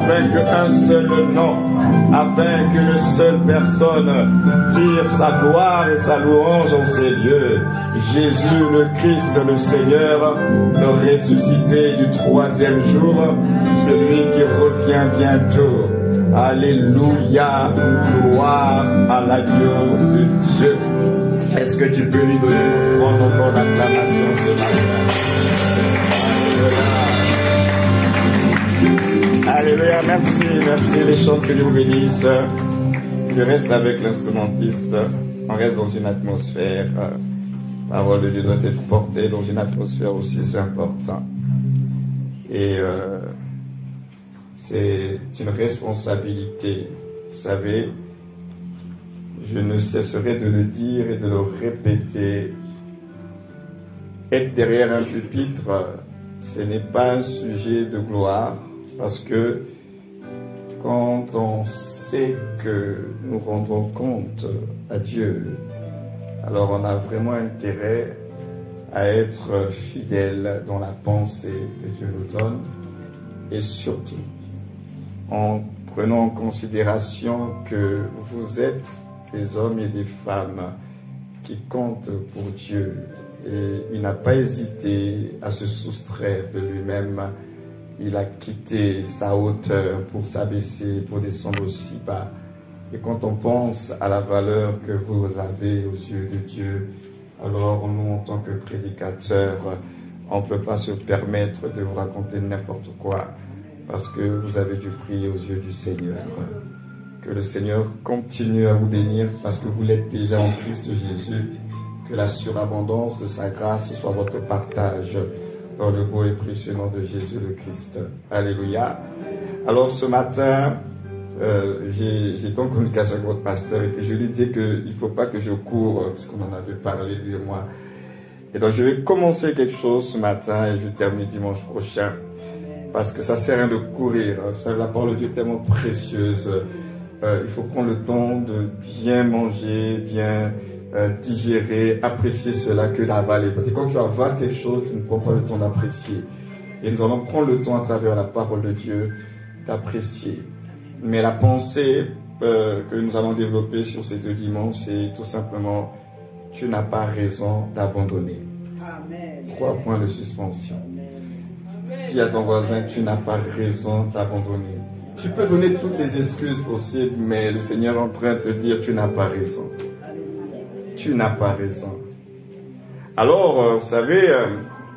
afin qu'un seul nom, afin qu'une seule personne tire sa gloire et sa louange en ces lieux. Jésus le Christ, le Seigneur, le ressuscité du troisième jour, celui qui revient bientôt. Alléluia, gloire à l'agneau de Dieu. Est-ce que tu peux lui donner une offrande encore d'acclamation ce matin? Alléluia, merci, merci les chants que Dieu vous bénisse. Je reste avec l'instrumentiste, on reste dans une atmosphère, la parole de Dieu doit être portée dans une atmosphère aussi, c'est important. Et c'est une responsabilité, vous savez, je ne cesserai de le dire et de le répéter. Être derrière un pupitre, ce n'est pas un sujet de gloire, parce que quand on sait que nous rendons compte à Dieu, alors on a vraiment intérêt à être fidèle dans la pensée que Dieu nous donne, et surtout en prenant en considération que vous êtes des hommes et des femmes qui comptent pour Dieu. Et il n'a pas hésité à se soustraire de lui-même. Il a quitté sa hauteur pour s'abaisser, pour descendre aussi bas. Et quand on pense à la valeur que vous avez aux yeux de Dieu, alors nous, en tant que prédicateurs, on ne peut pas se permettre de vous raconter n'importe quoi, parce que vous avez du prix aux yeux du Seigneur. Que le Seigneur continue à vous bénir parce que vous l'êtes déjà en Christ Jésus. Que la surabondance de sa grâce soit votre partage dans le beau et précieux nom de Jésus le Christ. Alléluia. Alors ce matin, j'étais en communication avec votre pasteur et puis je lui dis qu'il ne faut pas que je cours, puisqu'on en avait parlé lui et moi. Et donc je vais commencer quelque chose ce matin et je vais terminer dimanche prochain. Parce que ça sert à rien de courir. Vous savez, la parole de Dieu est tellement précieuse. Il faut prendre le temps de bien manger, bien digérer, apprécier cela que d'avaler. Parce que quand tu avales quelque chose, tu ne prends pas le temps d'apprécier. Et nous allons prendre le temps à travers la parole de Dieu d'apprécier. Mais la pensée que nous allons développer sur ces 2 dimanches, c'est tout simplement, tu n'as pas raison d'abandonner. 3 points de suspension. Dis à ton voisin, tu n'as pas raison d'abandonner. Tu peux donner toutes les excuses possibles, mais le Seigneur est en train de te dire, tu n'as pas raison. Tu n'as pas raison. Alors, vous savez,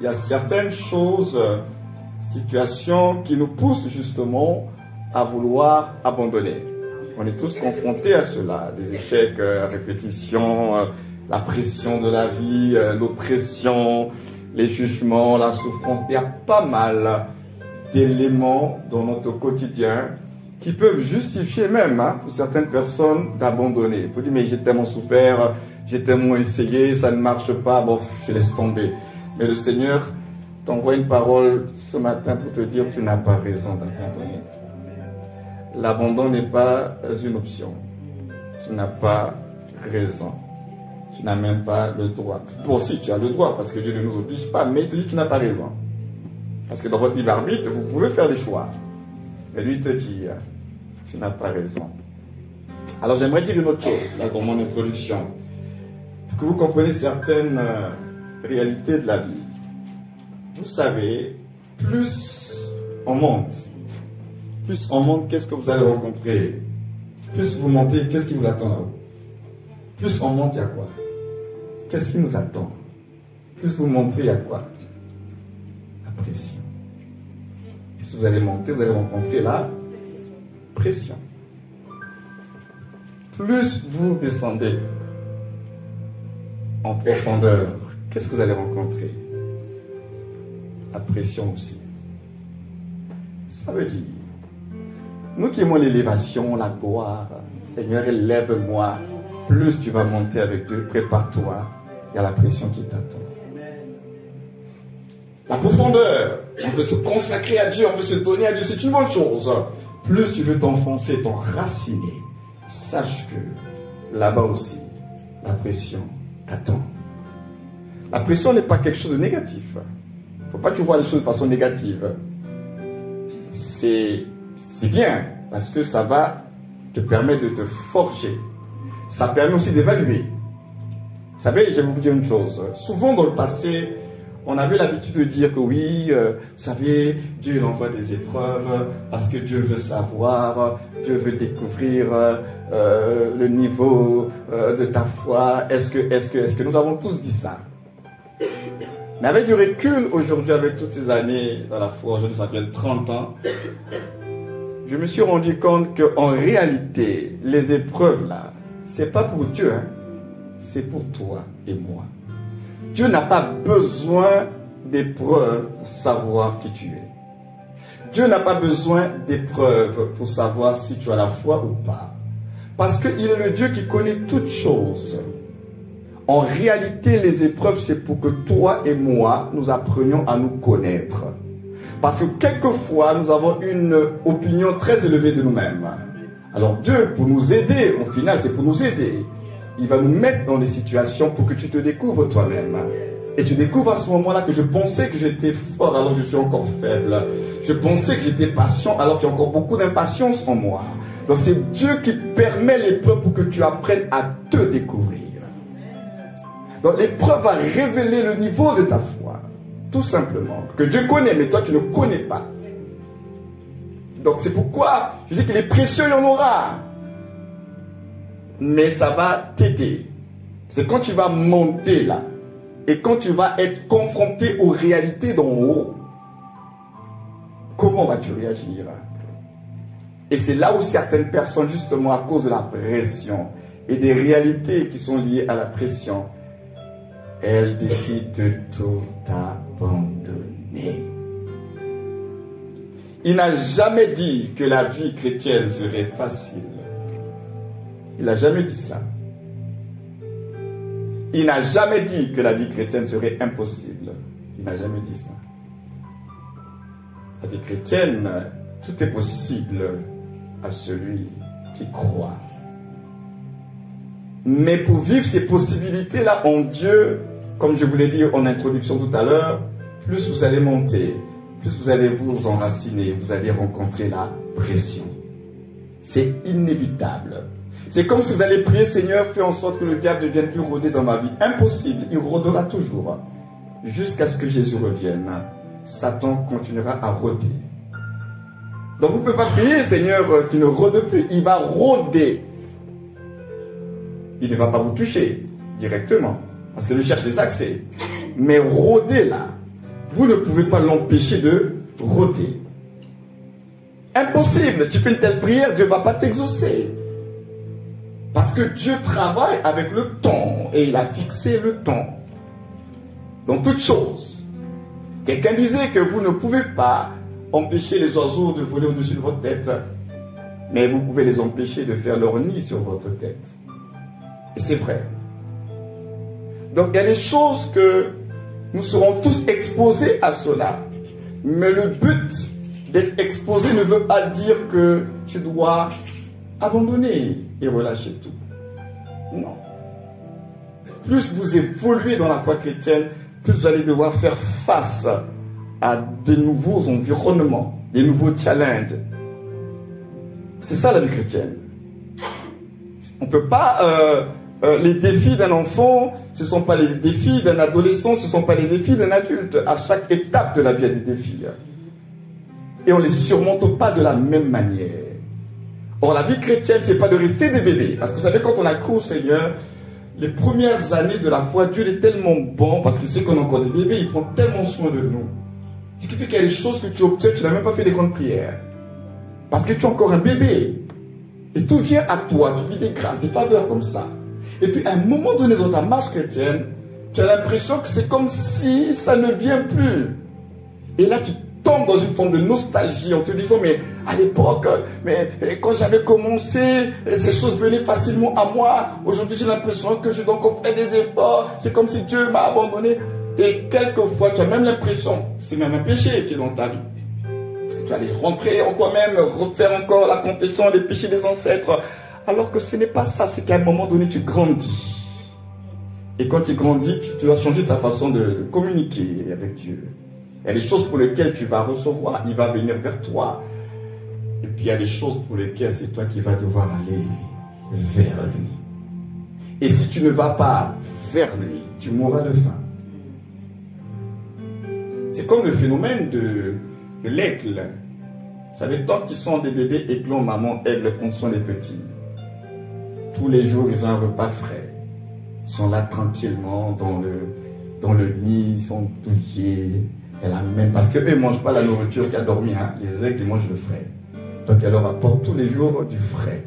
il y a certaines choses, situations qui nous poussent justement à vouloir abandonner. On est tous confrontés à cela, des échecs à répétition, la pression de la vie, l'oppression, les jugements, la souffrance. Il y a pas mal d'éléments dans notre quotidien qui peuvent justifier même pour certaines personnes d'abandonner. Vous dites, mais j'ai tellement souffert, j'ai tellement essayé, ça ne marche pas, bon, je laisse tomber. Mais le Seigneur t'envoie une parole ce matin pour te dire, tu n'as pas raison d'abandonner. L'abandon n'est pas une option. Tu n'as pas raison. Tu n'as même pas le droit. Bon, si, tu as le droit, parce que Dieu ne nous oblige pas, mais il te dit que tu n'as pas raison. Parce que dans votre libre arbitre, vous pouvez faire des choix. Mais lui, il te dit, tu n'as pas raison. Alors, j'aimerais dire une autre chose, là, dans mon introduction. Pour que vous compreniez certaines réalités de la vie. Vous savez, plus on monte, qu'est-ce que vous allez rencontrer? Plus vous montez, qu'est-ce qui vous attend là-haut? Plus on monte, il y a quoi? Qu'est-ce qui nous attend? Plus vous montez, il y a quoi? La pression. Plus vous allez monter, vous allez rencontrer la pression. Plus vous descendez en profondeur, qu'est-ce que vous allez rencontrer? La pression aussi. Ça veut dire, nous qui aimons l'élévation, la gloire, Seigneur, élève-moi. Plus tu vas monter avec Dieu, prépare-toi, il y a la pression qui t'attend. La profondeur, on veut se consacrer à Dieu, on veut se donner à Dieu, c'est une bonne chose. Plus tu veux t'enfoncer, t'enraciner, sache que là-bas aussi, la pression t'attend. La pression n'est pas quelque chose de négatif. Il ne faut pas que tu vois les choses de façon négative. C'est C'est bien, parce que ça va te permettre de te forger. Ça permet aussi d'évaluer. Vous savez, je vais vous dire une chose. Souvent dans le passé, on avait l'habitude de dire que oui, vous savez, Dieu il envoie des épreuves parce que Dieu veut savoir, Dieu veut découvrir le niveau de ta foi. Est-ce que nous avons tous dit ça? Mais avec du recul, aujourd'hui, avec toutes ces années dans la foi, aujourd'hui ça fait 30 ans, je me suis rendu compte qu'en réalité, les épreuves là, c'est pas pour Dieu, hein, c'est pour toi et moi. Dieu n'a pas besoin d'épreuves pour savoir qui tu es. Dieu n'a pas besoin d'épreuves pour savoir si tu as la foi ou pas. Parce qu'il est le Dieu qui connaît toutes choses. En réalité, les épreuves, c'est pour que toi et moi, nous apprenions à nous connaître. Parce que quelquefois, nous avons une opinion très élevée de nous-mêmes. Alors Dieu, pour nous aider, au final, c'est pour nous aider. Il va nous mettre dans des situations pour que tu te découvres toi-même. Et tu découvres à ce moment-là que je pensais que j'étais fort alors que je suis encore faible. Je pensais que j'étais patient alors qu'il y a encore beaucoup d'impatience en moi. Donc c'est Dieu qui permet l'épreuve pour que tu apprennes à te découvrir. Donc l'épreuve va révéler le niveau de ta foi. Tout simplement. Que Dieu connaît, mais toi tu ne connais pas. Donc c'est pourquoi je dis qu'il est précieux, il y en aura. Mais ça va t'aider. C'est quand tu vas monter là, et quand tu vas être confronté aux réalités d'en haut, comment vas-tu réagir? Et c'est là où certaines personnes, justement à cause de la pression et des réalités qui sont liées à la pression, elles décident de tout abandonner. Il n'a jamais dit que la vie chrétienne serait facile. Il n'a jamais dit ça. Il n'a jamais dit que la vie chrétienne serait impossible. Il n'a jamais dit ça. La vie chrétienne, tout est possible à celui qui croit. Mais pour vivre ces possibilités-là en Dieu, comme je vous l'ai dit en introduction tout à l'heure, plus vous allez monter, plus vous allez vous enraciner, vous allez rencontrer la pression. C'est inévitable. C'est comme si vous allez prier, Seigneur, fais en sorte que le diable ne vienne plus rôder dans ma vie. Impossible, il rôdera toujours. Jusqu'à ce que Jésus revienne, Satan continuera à rôder. Donc vous ne pouvez pas prier, Seigneur, qu'il ne rôde plus. Il va rôder. Il ne va pas vous toucher directement, parce qu'il cherche les accès. Mais rôder là, vous ne pouvez pas l'empêcher de rôder. Impossible, tu fais une telle prière, Dieu ne va pas t'exaucer. Parce que Dieu travaille avec le temps et il a fixé le temps dans toutes choses. Quelqu'un disait que vous ne pouvez pas empêcher les oiseaux de voler au-dessus de votre tête, mais vous pouvez les empêcher de faire leur nid sur votre tête. Et c'est vrai. Donc il y a des choses que nous serons tous exposés à cela. Mais le but d'être exposé ne veut pas dire que tu dois abandonner et relâcher tout. Non. Plus vous évoluez dans la foi chrétienne, plus vous allez devoir faire face à de nouveaux environnements, des nouveaux challenges. C'est ça la vie chrétienne. On ne peut pas... les défis d'un enfant, ce ne sont pas les défis d'un adolescent, ce ne sont pas les défis d'un adulte. À chaque étape de la vie, il y a des défis. Et on ne les surmonte pas de la même manière. Or, la vie chrétienne, ce n'est pas de rester des bébés. Parce que vous savez, quand on a cru au Seigneur, les premières années de la foi, Dieu est tellement bon, parce qu'il sait qu'on est encore des bébés, il prend tellement soin de nous. Ce qui fait qu'il y a des choses que tu obtiens, tu n'as même pas fait des grandes prières. Parce que tu es encore un bébé. Et tout vient à toi, tu vis des grâces, des faveurs comme ça. Et puis, à un moment donné dans ta marche chrétienne, tu as l'impression que c'est comme si ça ne vient plus. Et là, tu tombes dans une forme de nostalgie en te disant, mais à l'époque, mais quand j'avais commencé, ces choses venaient facilement à moi. Aujourd'hui, j'ai l'impression que je dois encore faire des efforts. C'est comme si Dieu m'a abandonné. Et quelquefois, tu as même l'impression, c'est même un péché qui est dans ta vie. Tu vas aller rentrer en toi-même, refaire encore la confession des péchés des ancêtres. Alors que ce n'est pas ça, c'est qu'à un moment donné, tu grandis. Et quand tu grandis, tu vas changer ta façon de communiquer avec Dieu. Il y a des choses pour lesquelles tu vas recevoir, il va venir vers toi. Et puis il y a des choses pour lesquelles c'est toi qui vas devoir aller vers lui. Et si tu ne vas pas vers lui, tu mourras de faim. C'est comme le phénomène de l'aigle. Vous savez, tant qu'ils sont des bébés aiglons, maman aigle prend soin des petits. Tous les jours, ils ont un repas frais. Ils sont là tranquillement dans le nid, ils sont douillés. Elle amène, parce qu'eux ne mangent pas la nourriture qui a dormi. Hein. Les aigles, ils mangent le frais. Donc elle leur apporte tous les jours du frais.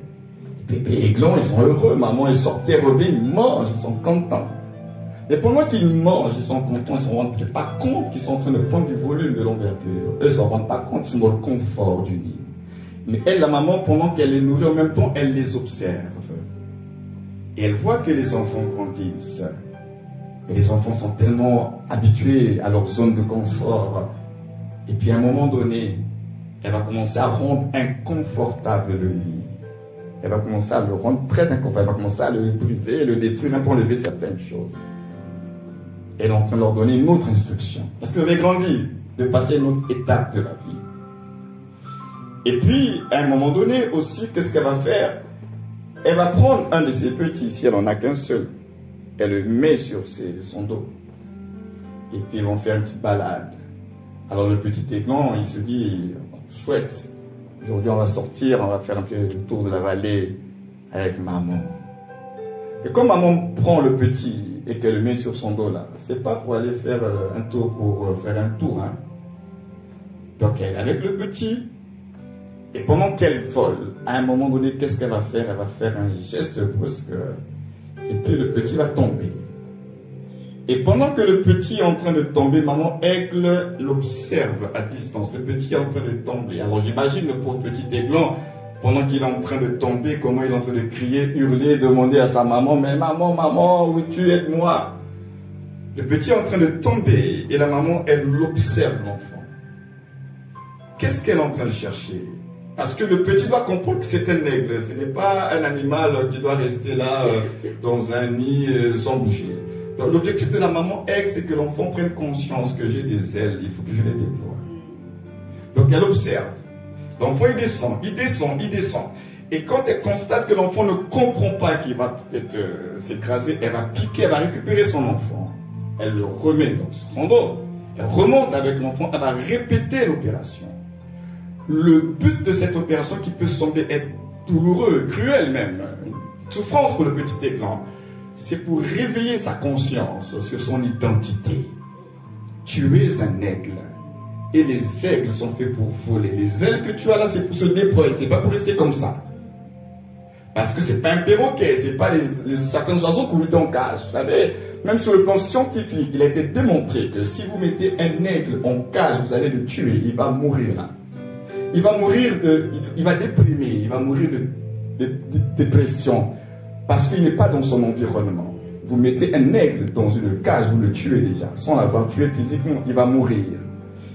Les bébés aiglons, ils sont heureux. Maman, ils sortent terrevés, ils mangent, ils sont contents. Mais pendant qu'ils mangent, ils sont contents, ils ne se rendent pas compte qu'ils sont en train de prendre du volume, de l'envergure. Eux ne se rendent pas compte, ils sont dans le confort du nid. Mais elle, la maman, pendant qu'elle les nourrit, en même temps, elle les observe. Et elle voit que les enfants grandissent. Et les enfants sont tellement habitués à leur zone de confort. Et puis à un moment donné, elle va commencer à rendre inconfortable le lit. Elle va commencer à le rendre très inconfortable. Elle va commencer à le briser, le détruire, même pour enlever certaines choses. Elle est en train de leur donner une autre instruction. Parce qu'elle avait grandi, de passer une autre étape de la vie. Et puis, à un moment donné aussi, qu'est-ce qu'elle va faire? Elle va prendre un de ses petits, si elle n'en a qu'un seul. Elle le met sur son dos. Et puis ils vont faire une petite balade. Alors le petit aiglon, il se dit, chouette, aujourd'hui on va sortir, on va faire un peu le tour de la vallée avec maman. Et quand maman prend le petit et qu'elle le met sur son dos là, c'est pas pour aller faire un tour, pour faire un tour. Hein. Donc elle est avec le petit. Et pendant qu'elle vole, à un moment donné, qu'est-ce qu'elle va faire? Elle va faire un geste brusque. Et puis le petit va tomber. Et pendant que le petit est en train de tomber, maman aigle l'observe à distance. Le petit est en train de tomber. Alors j'imagine le pauvre petit aiglon, pendant qu'il est en train de tomber, comment il est en train de crier, hurler, demander à sa maman, mais maman, maman, où tu es, moi? Le petit est en train de tomber et la maman, elle l'observe, l'enfant. Qu'est-ce qu'elle est en train de chercher? Parce que le petit doit comprendre que c'est un aigle. Ce n'est pas un animal qui doit rester là dans un nid sans bouger. Donc l'objectif de la maman aigle, c'est que l'enfant prenne conscience que j'ai des ailes, il faut que je les déploie. Donc elle observe. L'enfant il descend, il descend, il descend. Et quand elle constate que l'enfant ne comprend pas qu'il va peut-être s'écraser, elle va piquer, elle va récupérer son enfant. Elle le remet donc sur son dos. Elle remonte avec l'enfant, elle va répéter l'opération. Le but de cette opération qui peut sembler être douloureux, cruel même, une souffrance pour le petit aiglon, c'est pour réveiller sa conscience sur son identité. Tu es un aigle. Et les aigles sont faits pour voler. Les ailes que tu as là, c'est pour se déployer. C'est pas pour rester comme ça. Parce que c'est pas un perroquet. C'est pas certains oiseaux qu'on met en cage. Vous savez, même sur le plan scientifique, il a été démontré que si vous mettez un aigle en cage, vous allez le tuer. Il va mourir là. Il va mourir il va déprimer. Il va mourir de dépression. Parce qu'il n'est pas dans son environnement. Vous mettez un aigle dans une cage, vous le tuez déjà. Sans l'avoir tué physiquement, il va mourir.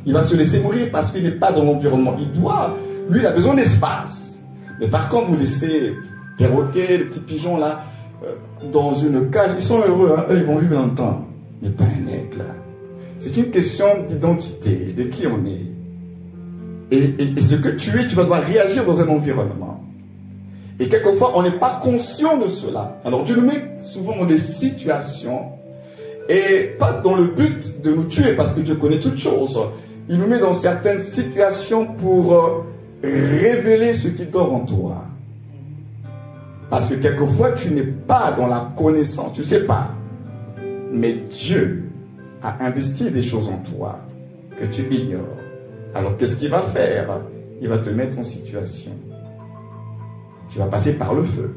Il va se laisser mourir parce qu'il n'est pas dans l'environnement. Lui, il a besoin d'espace. Mais par contre, vous laissez perroquets, les petits pigeons là, dans une cage, ils sont heureux, hein? Eux, ils vont vivre longtemps. Mais pas un aigle. C'est une question d'identité, de qui on est. Et ce que tu es, tu vas devoir réagir dans un environnement. Et quelquefois, on n'est pas conscient de cela. Alors, Dieu nous met souvent dans des situations, et pas dans le but de nous tuer, parce que Dieu connaît toutes choses. Il nous met dans certaines situations pour révéler ce qui dort en toi. Parce que quelquefois, tu n'es pas dans la connaissance, tu ne sais pas. Mais Dieu a investi des choses en toi que tu ignores. Alors, qu'est-ce qu'il va faire? Il va te mettre en situation. Tu vas passer par le feu.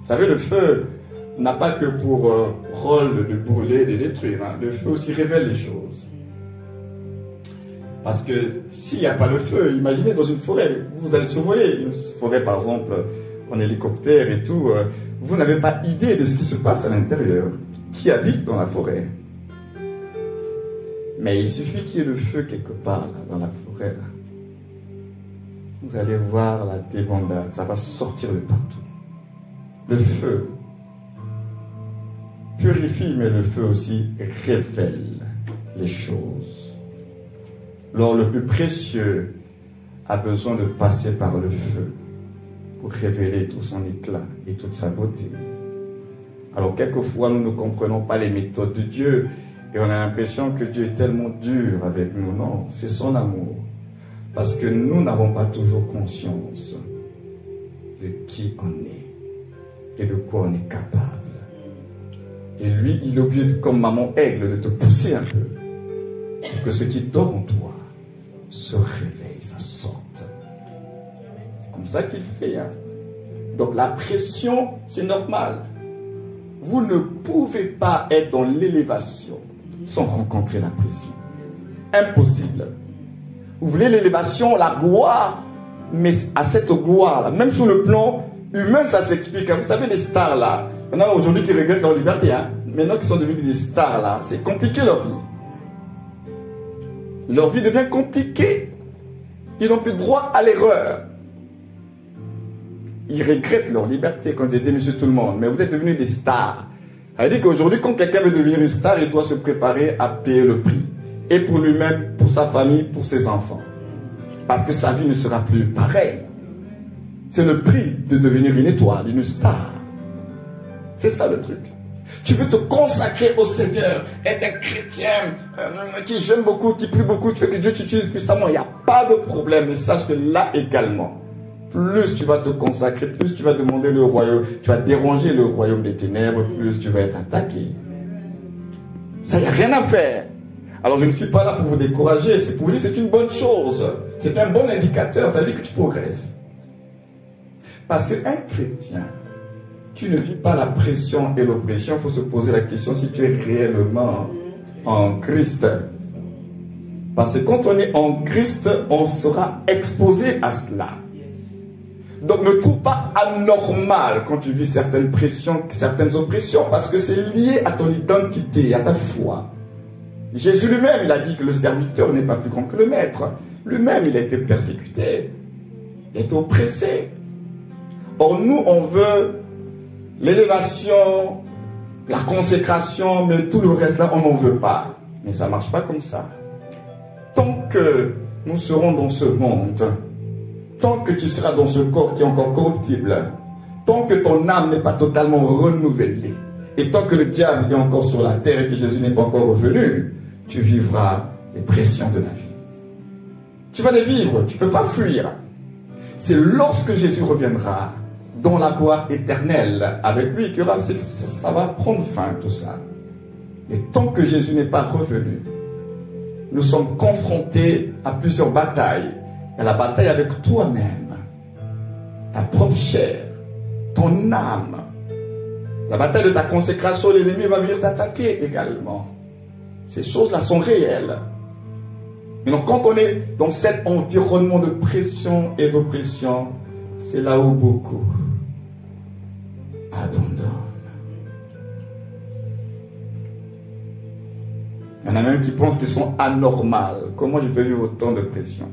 Vous savez, le feu n'a pas que pour rôle de brûler, de détruire. Hein. Le feu aussi révèle les choses. Parce que s'il n'y a pas le feu, imaginez dans une forêt, vous allez survoler une forêt par exemple en hélicoptère et tout, vous n'avez pas idée de ce qui se passe à l'intérieur, qui habite dans la forêt. Mais il suffit qu'il y ait le feu quelque part là, dans la forêt. Là. Vous allez voir la débandade, ça va sortir de partout. Le feu purifie, mais le feu aussi révèle les choses. L'or le plus précieux a besoin de passer par le feu pour révéler tout son éclat et toute sa beauté. Alors quelquefois nous ne comprenons pas les méthodes de Dieu et on a l'impression que Dieu est tellement dur avec nous. Non, c'est son amour. Parce que nous n'avons pas toujours conscience de qui on est et de quoi on est capable. Et lui, il est obligé, comme maman aigle, de te pousser un peu pour que ce qui dort en toi se réveille, ça sorte. C'est comme ça qu'il fait. Hein? Donc la pression, c'est normal. Vous ne pouvez pas être dans l'élévation sans rencontrer la pression. Impossible. Vous voulez l'élévation, la gloire, mais à cette gloire-là, même sur le plan humain, ça s'explique. Vous savez, les stars là, il y en a aujourd'hui qui regrettent leur liberté. Hein? Maintenant qu'ils sont devenus des stars là, c'est compliqué leur vie. Leur vie devient compliquée. Ils n'ont plus droit à l'erreur. Ils regrettent leur liberté quand ils étaient monsieur tout le monde. Mais vous êtes devenus des stars. Ça veut dire qu'aujourd'hui, quand quelqu'un veut devenir une star, il doit se préparer à payer le prix. Et pour lui-même, pour sa famille, pour ses enfants. Parce que sa vie ne sera plus pareille. C'est le prix de devenir une étoile, une star. C'est ça le truc. Tu veux te consacrer au Seigneur, être un chrétien qui jeûne beaucoup, qui prie beaucoup, tu veux que Dieu t'utilise puissamment. Il n'y a pas de problème. Mais sache que là également, plus tu vas te consacrer, plus tu vas demander le royaume, tu vas déranger le royaume des ténèbres, plus tu vas être attaqué. Ça, il n'y a rien à faire. Alors je ne suis pas là pour vous décourager, c'est pour vous dire que c'est une bonne chose. C'est un bon indicateur, ça veut dire que tu progresses. Parce qu'un chrétien, tu ne vis pas la pression et l'oppression, il faut se poser la question si tu es réellement en Christ. Parce que quand on est en Christ, on sera exposé à cela. Donc ne trouve pas anormal quand tu vis certaines pressions, certaines oppressions, parce que c'est lié à ton identité, à ta foi. Jésus lui-même, il a dit que le serviteur n'est pas plus grand que le maître. Lui-même, il a été persécuté, il a été oppressé. Or, nous, on veut l'élévation, la consécration, mais tout le reste là, on n'en veut pas. Mais ça ne marche pas comme ça. Tant que nous serons dans ce monde, tant que tu seras dans ce corps qui est encore corruptible, tant que ton âme n'est pas totalement renouvelée, et tant que le diable est encore sur la terre et que Jésus n'est pas encore revenu, tu vivras les pressions de la vie. Tu vas les vivre, tu ne peux pas fuir. C'est lorsque Jésus reviendra dans la gloire éternelle avec lui que ça va prendre fin tout ça. Mais tant que Jésus n'est pas revenu, nous sommes confrontés à plusieurs batailles. Il y a la bataille avec toi-même, ta propre chair, ton âme. La bataille de ta consécration, l'ennemi va venir t'attaquer également. Ces choses-là sont réelles. Et donc quand on est dans cet environnement de pression et d'oppression, c'est là où beaucoup abandonnent. Il y en a même qui pensent qu'ils sont anormaux. Comment je peux vivre autant de pression?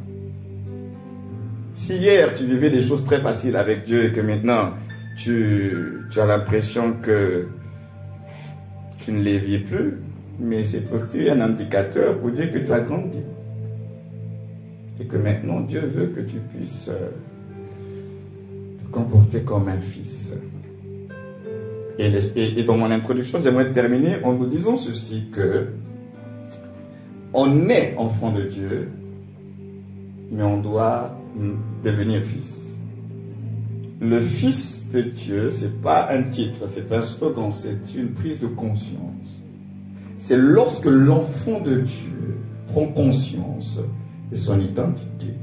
Si hier tu vivais des choses très faciles avec Dieu et que maintenant tu as l'impression que tu ne les vis plus, mais c'est peut-être un indicateur pour dire que tu as grandi. Et que maintenant Dieu veut que tu puisses te comporter comme un fils. Et dans mon introduction, j'aimerais terminer en nous disant ceci, que on est enfant de Dieu, mais on doit devenir fils. Le fils de Dieu, ce n'est pas un titre, ce n'est pas un slogan, c'est une prise de conscience. C'est lorsque l'enfant de Dieu prend conscience de son identité,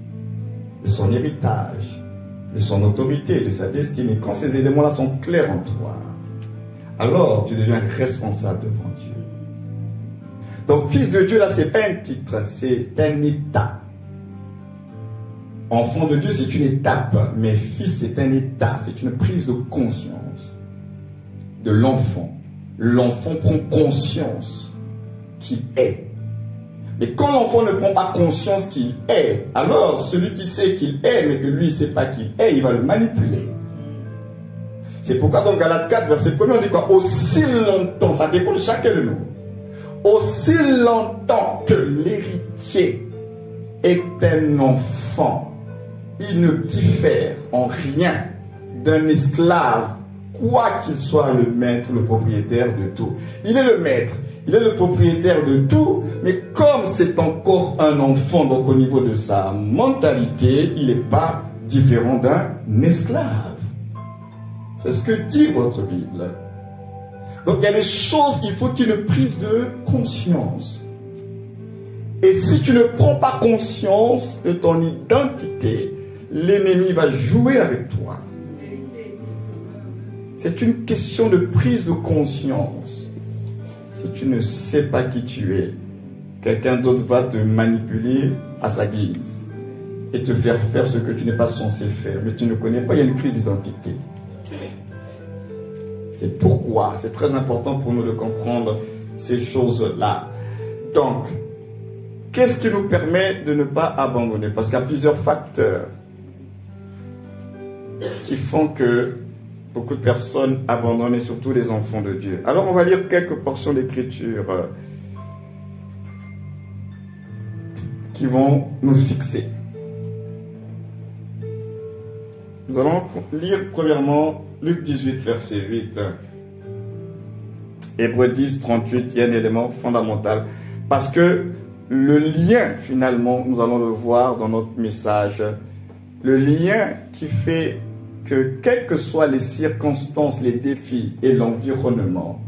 de son héritage, de son autorité, de sa destinée. Quand ces éléments-là sont clairs en toi, alors tu deviens responsable devant Dieu. Donc, fils de Dieu, là, ce n'est pas un titre, c'est un état. Enfant de Dieu, c'est une étape, mais fils, c'est un état, c'est une prise de conscience de l'enfant. L'enfant prend conscience qu'il est. Mais quand l'enfant ne prend pas conscience qu'il est, alors celui qui sait qu'il est, mais que lui ne sait pas qu'il est, il va le manipuler. C'est pourquoi dans Galates 4, verset 1, on dit quoi? Aussi longtemps, ça dépend de chacun de nous. Aussi longtemps que l'héritier est un enfant, il ne diffère en rien d'un esclave, quoi qu'il soit le maître, le propriétaire de tout. Il est le maître, il est le propriétaire de tout, mais comme c'est encore un enfant, donc au niveau de sa mentalité, il n'est pas différent d'un esclave. C'est ce que dit votre Bible. Donc il y a des choses, il faut qu'il y ait une prise de conscience. Et si tu ne prends pas conscience de ton identité, l'ennemi va jouer avec toi. C'est une question de prise de conscience. Si tu ne sais pas qui tu es, quelqu'un d'autre va te manipuler à sa guise et te faire faire ce que tu n'es pas censé faire. Mais tu ne connais pas, il y a une crise d'identité. C'est pourquoi c'est très important pour nous de comprendre ces choses-là. Donc, qu'est-ce qui nous permet de ne pas abandonner? Parce qu'il y a plusieurs facteurs qui font que beaucoup de personnes abandonnent, et surtout les enfants de Dieu. Alors, on va lire quelques portions d'écriture qui vont nous fixer. Nous allons lire premièrement Luc 18, verset 8. Hébreux 10, 38, il y a un élément fondamental. Parce que le lien, finalement, nous allons le voir dans notre message, le lien qui fait que, quelles que soient les circonstances, les défis et l'environnement,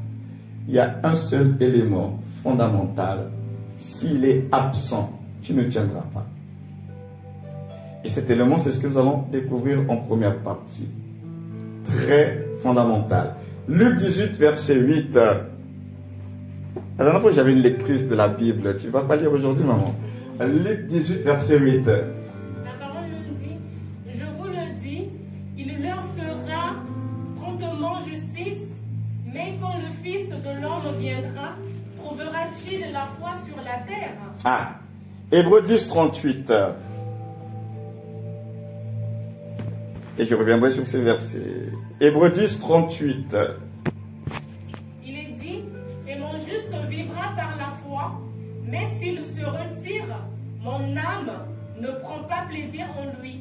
il y a un seul élément fondamental. S'il est absent, tu ne tiendras pas. Et cet élément, c'est ce que nous allons découvrir en première partie. Très fondamental. Luc 18, verset 8. La dernière fois, j'avais une lectrice de la Bible. Tu ne vas pas lire aujourd'hui, maman. Luc 18, verset 8. La parole nous dit, je vous le dis, il leur fera promptement justice, mais quand le Fils de l'homme viendra, trouvera-t-il la foi sur la terre? Ah, Hébreux 10, 38. Et je reviendrai sur ces versets. Hébreux 10, 38. Il est dit, et mon juste vivra par la foi, mais s'il se retire, mon âme ne prend pas plaisir en lui.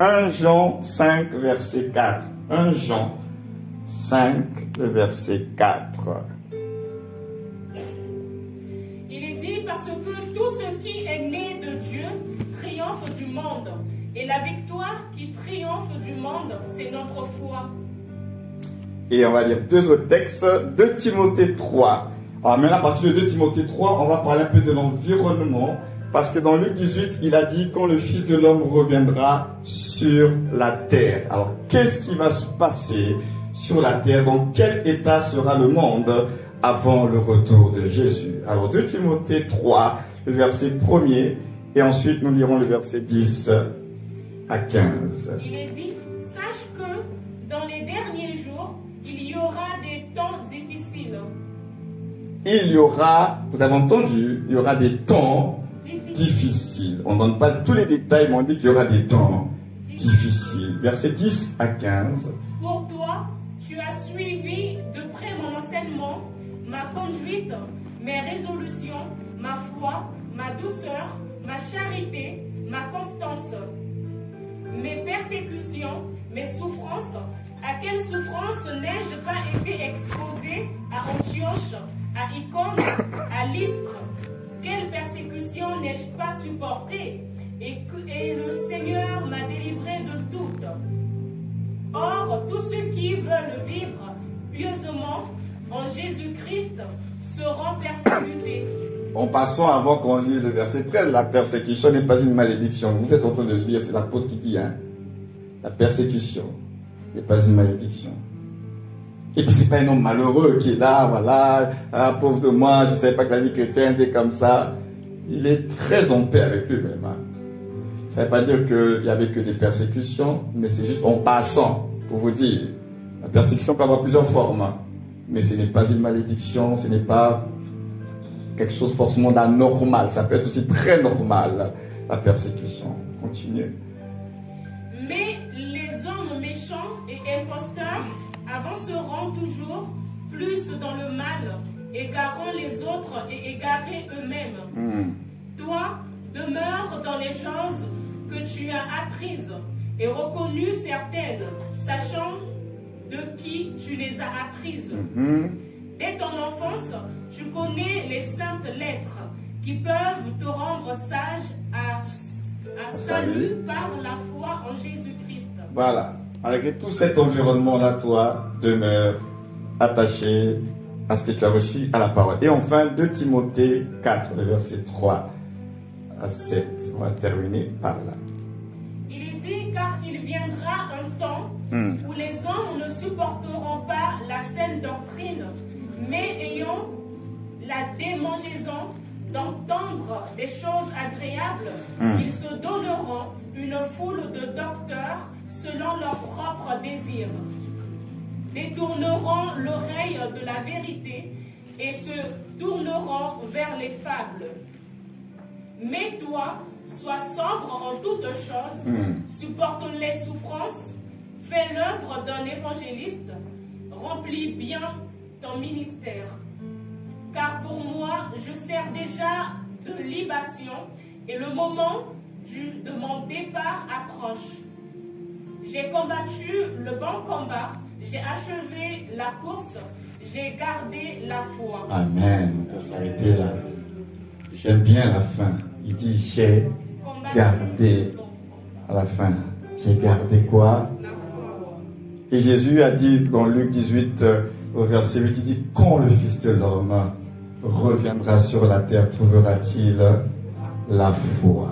1 Jean 5, verset 4. 1 Jean 5, le verset 4. Il est dit, parce que tout ce qui est né de Dieu triomphe du monde. Et la victoire qui triomphe du monde, c'est notre foi. Et on va lire deux autres textes. 2 Timothée 3. Alors maintenant, à partir de 2 Timothée 3, on va parler un peu de l'environnement. Parce que dans Luc 18, il a dit quand le Fils de l'homme reviendra sur la terre. Alors, qu'est-ce qui va se passer sur la terre? Dans quel état sera le monde avant le retour de Jésus? Alors, 2 Timothée 3, le verset 1er. Et ensuite, nous lirons le verset 10 à 15. Il est dit, sache que dans les derniers jours, il y aura des temps difficiles. Il y aura, vous avez entendu, il y aura des temps difficiles. On ne donne pas tous les détails, mais on dit qu'il y aura des temps difficiles. Verset 10 à 15. Pour toi, tu as suivi de près mon enseignement, ma conduite, mes résolutions, ma foi, ma douceur, ma charité, ma constance, mes persécutions, mes souffrances. À quelles souffrances n'ai-je pas été exposé à Antioche, à Icône, à Lystre? Quelle persécution n'ai-je pas supportée? Et le Seigneur m'a délivré de toutes. Or, tous ceux qui veulent vivre pieusement en Jésus-Christ seront persécutés. En passant, avant qu'on lise le verset 13, la persécution n'est pas une malédiction. Vous êtes en train de le lire, c'est l'apôtre qui dit, hein. La persécution n'est pas une malédiction. Et puis c'est pas un homme malheureux qui est là, voilà, ah, pauvre de moi, je ne savais pas que la vie chrétienne c'est comme ça. Il est très en paix avec lui-même. Hein. Ça ne veut pas dire qu'il n'y avait que des persécutions, mais c'est juste en passant, pour vous dire. La persécution peut avoir plusieurs formes, hein. Mais ce n'est pas une malédiction, ce n'est pas quelque chose forcément d'anormal. Ça peut être aussi très normal, la persécution. Continue. Mais les hommes méchants et imposteurs avanceront toujours plus dans le mal, égarant les autres et égarés eux-mêmes. Toi, demeure dans les choses que tu as apprises et reconnues certaines, sachant de qui tu les as apprises. Dès ton enfance, tu connais les saintes lettres qui peuvent te rendre sage à salut par la foi en Jésus-Christ. Voilà. Malgré tout cet environnement-là, toi, demeure attaché à ce que tu as reçu à la parole. Et enfin, 2 Timothée 4, le verset 3 à 7. On va terminer par là. Il est dit, car il viendra un temps où les hommes ne supporteront pas la saine doctrine, mais ayant la démangeaison d'entendre des choses agréables, ils se donneront une foule de docteurs selon leurs propres désirs, détourneront l'oreille de la vérité et se tourneront vers les fables. Mais toi, sois sobre en toutes choses, supporte les souffrances, fais l'œuvre d'un évangéliste, remplis bien ton ministère. Car pour moi, je sers déjà de libation et le moment de mon départ approche. J'ai combattu le bon combat, j'ai achevé la course, j'ai gardé la foi. Amen. On peut s'arrêter là. J'aime bien la fin. Il dit j'ai gardé à la fin. J'ai gardé quoi? La foi. Et Jésus a dit dans Luc 18 au verset 8, il dit quand le Fils de l'homme reviendra sur la terre, trouvera-t-il la foi?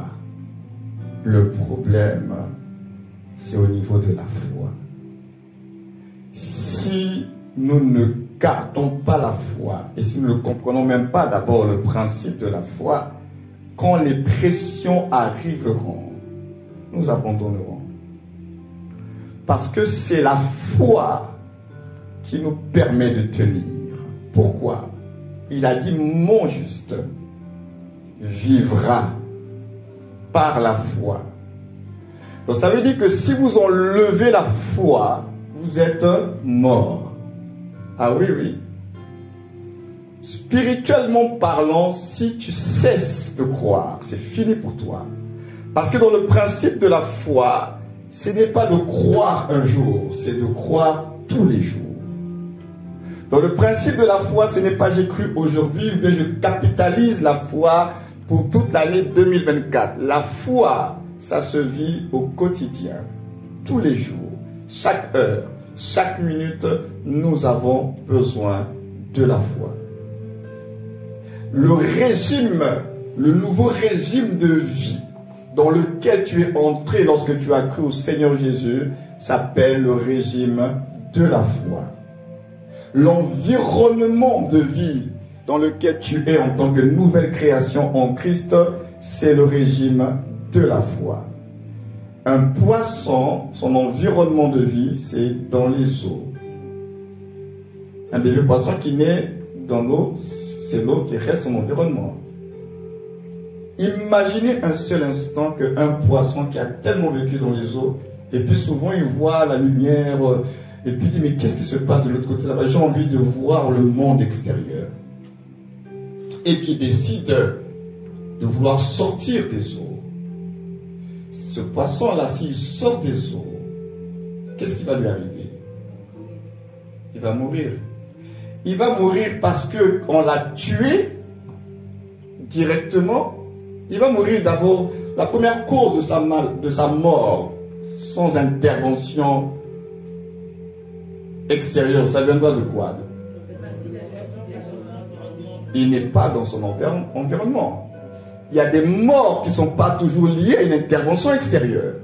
Le problème, c'est au niveau de la foi. Si nous ne gardons pas la foi, et si nous ne comprenons même pas d'abord le principe de la foi, quand les pressions arriveront, nous abandonnerons. Parce que c'est la foi qui nous permet de tenir. Pourquoi? Il a dit, mon juste vivra par la foi. Donc ça veut dire que si vous enlevez la foi, vous êtes mort. Ah oui, oui. Spirituellement parlant, si tu cesses de croire, c'est fini pour toi. Parce que dans le principe de la foi, ce n'est pas de croire un jour, c'est de croire tous les jours. Dans le principe de la foi, ce n'est pas j'ai cru aujourd'hui ou bien je capitalise la foi pour toute l'année 2024. La foi, ça se vit au quotidien, tous les jours, chaque heure, chaque minute, nous avons besoin de la foi. Le régime, le nouveau régime de vie dans lequel tu es entré lorsque tu as cru au Seigneur Jésus s'appelle le régime de la foi. L'environnement de vie dans lequel tu es en tant que nouvelle création en Christ, c'est le régime de la foi. Un poisson, son environnement de vie, c'est dans les eaux. Un bébé poisson qui naît dans l'eau, c'est l'eau qui reste son environnement. Imaginez un seul instant qu'un poisson qui a tellement vécu dans les eaux, et puis souvent il voit la lumière, et puis il dit mais qu'est-ce qui se passe de l'autre côté là-bas? J'ai envie de voir le monde extérieur. Et qui décide de vouloir sortir des eaux. Ce poisson-là, s'il sort des eaux, qu'est-ce qui va lui arriver? Il va mourir. Il va mourir parce qu'on l'a tué directement. Il va mourir d'abord, la première cause de sa mort, sans intervention extérieure, ça viendra de quoi? Il n'est pas dans son environnement. Il y a des morts qui ne sont pas toujours liées à une intervention extérieure.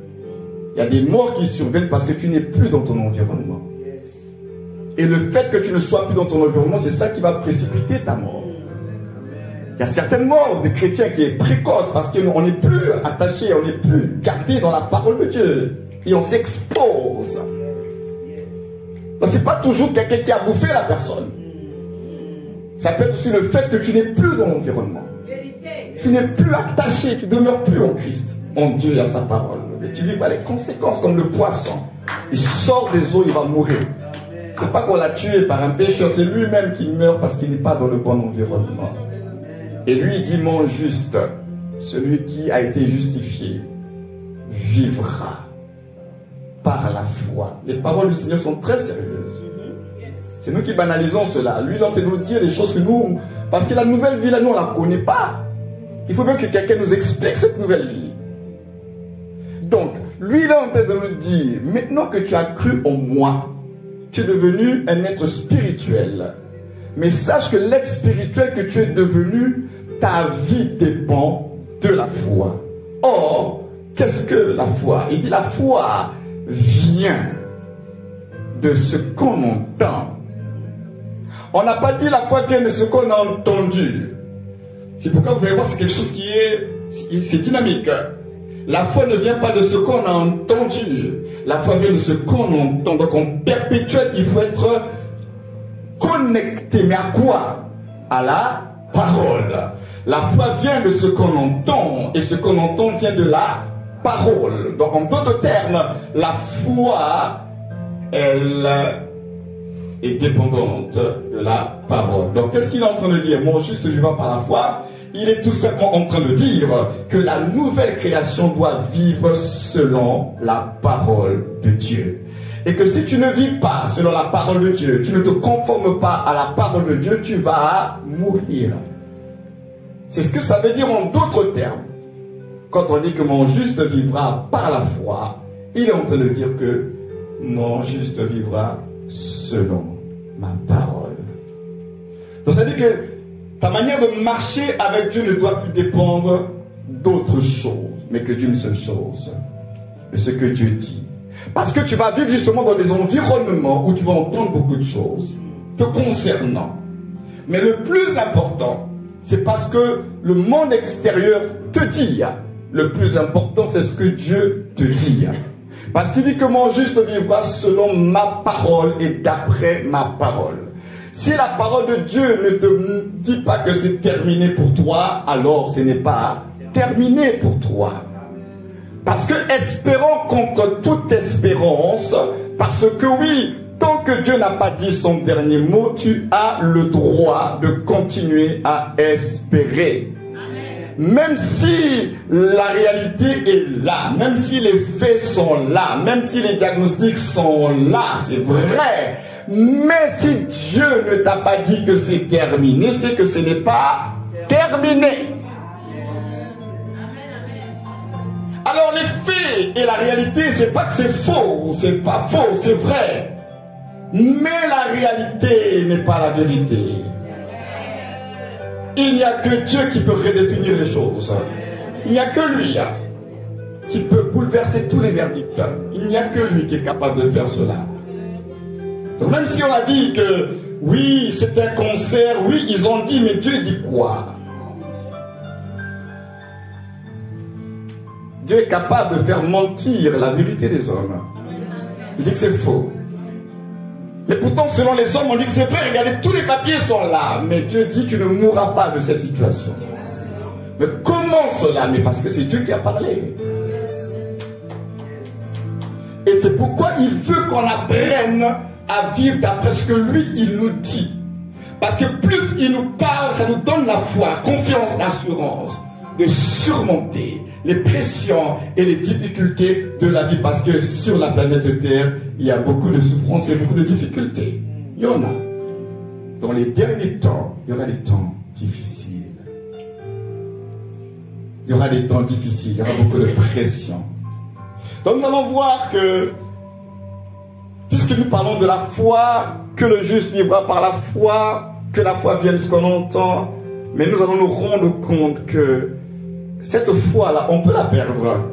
Il y a des morts qui surviennent parce que tu n'es plus dans ton environnement. Et le fait que tu ne sois plus dans ton environnement, c'est ça qui va précipiter ta mort. Il y a certaines morts des chrétiens qui est précoce parce qu'on n'est plus attaché, on n'est plus gardé dans la parole de Dieu. Et on s'expose. Ce n'est pas toujours quelqu'un qui a bouffé la personne. Ça peut être aussi le fait que tu n'es plus dans l'environnement. Tu n'es plus attaché, tu ne demeures plus en Christ, en Dieu et à sa parole. Et tu vis pas les conséquences comme le poisson. Il sort des eaux, il va mourir. Ce n'est pas qu'on l'a tué par un pécheur, c'est lui-même qui meurt parce qu'il n'est pas dans le bon environnement. Et lui, il dit mon juste, celui qui a été justifié. vivra par la foi. Les paroles du Seigneur sont très sérieuses. C'est nous qui banalisons cela. Lui, il est en train de nous dire des choses que nous... Parce que la nouvelle vie, là, nous, on ne la connaît pas. Il faut bien que quelqu'un nous explique cette nouvelle vie. Donc, lui, il est en train de nous dire, maintenant que tu as cru en moi, tu es devenu un être spirituel. Mais sache que l'être spirituel que tu es devenu, ta vie dépend de la foi. Or, qu'est-ce que la foi? Il dit la foi vient de ce qu'on entend. On n'a pas dit la foi vient de ce qu'on a entendu. C'est pourquoi vous allez voir, c'est quelque chose qui est dynamique. La foi ne vient pas de ce qu'on a entendu. La foi vient de ce qu'on entend. Donc en perpétuel, il faut être connecté. Mais à quoi? À la parole. La foi vient de ce qu'on entend. Et ce qu'on entend vient de la parole. Donc en d'autres termes, la foi, elle est dépendante de la parole. Donc qu'est-ce qu'il est en train de dire? Mon juste vivant par la foi, il est tout simplement en train de dire que la nouvelle création doit vivre selon la parole de Dieu. Et que si tu ne vis pas selon la parole de Dieu, tu ne te conformes pas à la parole de Dieu, tu vas mourir. C'est ce que ça veut dire en d'autres termes. Quand on dit que mon juste vivra par la foi, il est en train de dire que mon juste vivra selon ma parole. Donc ça veut dire que ta manière de marcher avec Dieu ne doit plus dépendre d'autre chose, mais que d'une seule chose, de ce que Dieu dit. Parce que tu vas vivre justement dans des environnements où tu vas entendre beaucoup de choses te concernant. Mais le plus important, c'est parce que le monde extérieur te dit. Le plus important, c'est ce que Dieu te dit. Parce qu'il dit que mon juste vivra selon ma parole et d'après ma parole. Si la parole de Dieu ne te dit pas que c'est terminé pour toi, alors ce n'est pas terminé pour toi. Parce que espérons contre toute espérance, parce que oui, tant que Dieu n'a pas dit son dernier mot, tu as le droit de continuer à espérer. Même si la réalité est là, même si les faits sont là, même si les diagnostics sont là, c'est vrai. Mais si Dieu ne t'a pas dit que c'est terminé, c'est que ce n'est pas terminé. Alors les faits et la réalité, c'est pas que c'est faux, c'est pas faux, c'est vrai. Mais la réalité n'est pas la vérité. Il n'y a que Dieu qui peut redéfinir les choses. Il n'y a que lui qui peut bouleverser tous les verdicts. Il n'y a que lui qui est capable de faire cela. Donc même si on a dit que oui, c'est un concert, oui, ils ont dit, mais Dieu dit quoi? Dieu est capable de faire mentir la vérité des hommes. Il dit que c'est faux. Mais pourtant, selon les hommes, on dit que c'est vrai, regardez, tous les papiers sont là. Mais Dieu dit, tu ne mourras pas de cette situation. Mais comment cela? Mais parce que c'est Dieu qui a parlé. Et c'est pourquoi il veut qu'on apprenne à vivre d'après ce que lui, il nous dit. Parce que plus il nous parle, ça nous donne la foi, la confiance, l'assurance de surmonter les pressions et les difficultés de la vie. Parce que sur la planète Terre, il y a beaucoup de souffrances et beaucoup de difficultés. Il y en a. Dans les derniers temps, il y aura des temps difficiles. Il y aura des temps difficiles, il y aura beaucoup de pression. Donc nous allons voir que, puisque nous parlons de la foi, que le juste vivra par la foi, que la foi vienne de ce qu'on entend, mais nous allons nous rendre compte que cette foi-là, on peut la perdre,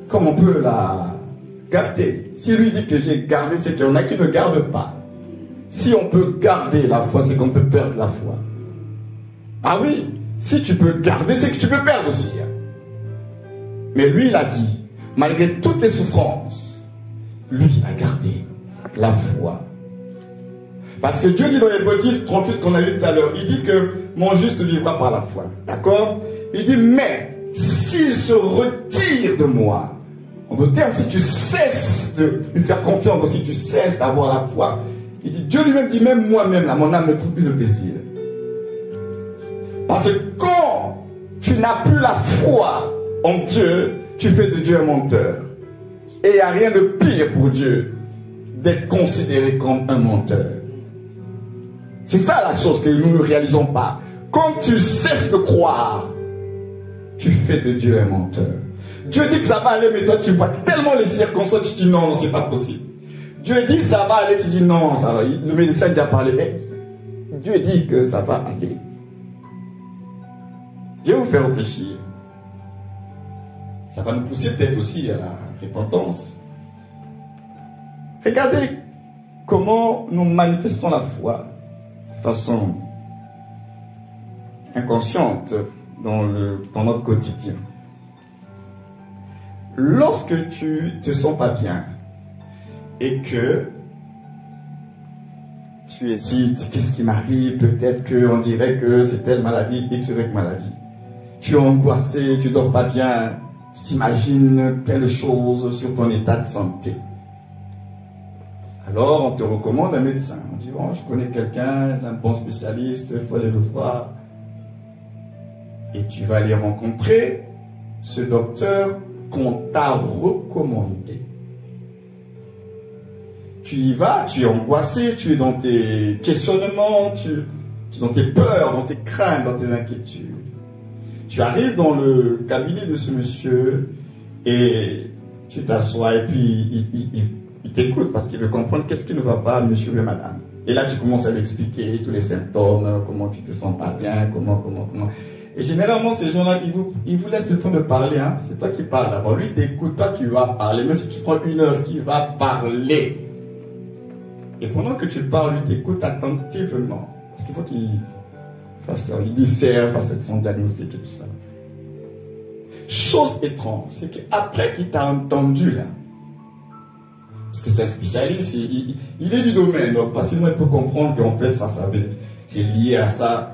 comme on peut la garder. Si lui dit que j'ai gardé, c'est qu'il y en a qui ne gardent pas. Si on peut garder la foi, c'est qu'on peut perdre la foi. Ah oui, si tu peux garder, c'est que tu peux perdre aussi. Mais lui, il a dit, malgré toutes les souffrances, lui a gardé la foi. Parce que Dieu dit dans les Baptistes 38 qu'on a lu tout à l'heure, il dit que mon juste vivra par la foi. D'accord? Il dit, mais s'il se retire de moi, en d'autres termes, si tu cesses de lui faire confiance, si tu cesses d'avoir la foi, il dit, Dieu lui-même dit, même moi-même, là, mon âme ne trouve plus de plaisir. Parce que quand tu n'as plus la foi en Dieu, tu fais de Dieu un menteur. Et il n'y a rien de pire pour Dieu d'être considéré comme un menteur. C'est ça la chose que nous ne réalisons pas. Quand tu cesses de croire, tu fais de Dieu un menteur. Dieu dit que ça va aller, mais toi tu vois tellement les circonstances, tu dis non, non, c'est pas possible. Dieu dit ça va aller, tu dis non, ça va. Le médecin a déjà parlé, mais Dieu dit que ça va aller. Je vais vous faire réfléchir. Ça va nous pousser peut-être aussi à la repentance. Regardez comment nous manifestons la foi de façon inconsciente dans notre quotidien. Lorsque tu te sens pas bien et que tu hésites, qu'est-ce qui m'arrive? Peut-être qu'on dirait que c'est telle maladie, X, Y maladie. Tu es angoissé, tu dors pas bien, tu t'imagines plein de choses sur ton état de santé. Alors on te recommande un médecin. On dit bon, je connais quelqu'un, c'est un bon spécialiste, il faut aller le voir. Et tu vas aller rencontrer ce docteur qu'on t'a recommandé. Tu y vas, tu es angoissé, tu es dans tes questionnements, tu es dans tes peurs, dans tes craintes, dans tes inquiétudes. Tu arrives dans le cabinet de ce monsieur et tu t'assois et puis il t'écoute parce qu'il veut comprendre qu'est-ce qui ne va pas, monsieur et madame. Et là, tu commences à lui expliquer tous les symptômes, comment tu te sens pas bien, comment. Et généralement, ces gens-là, ils vous laissent le temps de parler. Hein. C'est toi qui parles d'abord. Lui, t'écoute, toi, tu vas parler. Mais si tu prends 1 heure, qui va parler. Et pendant que tu parles, lui, t'écoute attentivement. Parce qu'il faut qu'il fasse ça. Il discerne, fasse son diagnostic et tout ça. Chose étrange, c'est qu'après qu'il t'a entendu, là, parce que c'est un spécialiste, il est du domaine, donc facilement il peut comprendre qu'en fait, c'est lié à ça.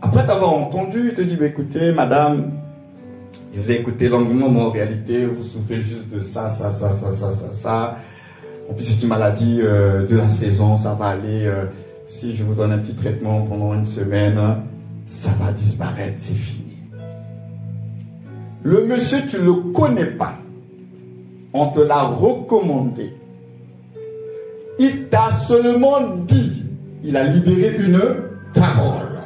Après t'avoir entendu, il te dit, bah, écoutez, madame, vous avez écouté longuement, mais en réalité, vous souffrez juste de ça. En plus, c'est une maladie de la saison, ça va aller. Si je vous donne un petit traitement pendant 1 semaine, ça va disparaître, c'est fini. Le monsieur, tu ne le connais pas. On te l'a recommandé. Il t'a seulement dit, il a libéré une parole.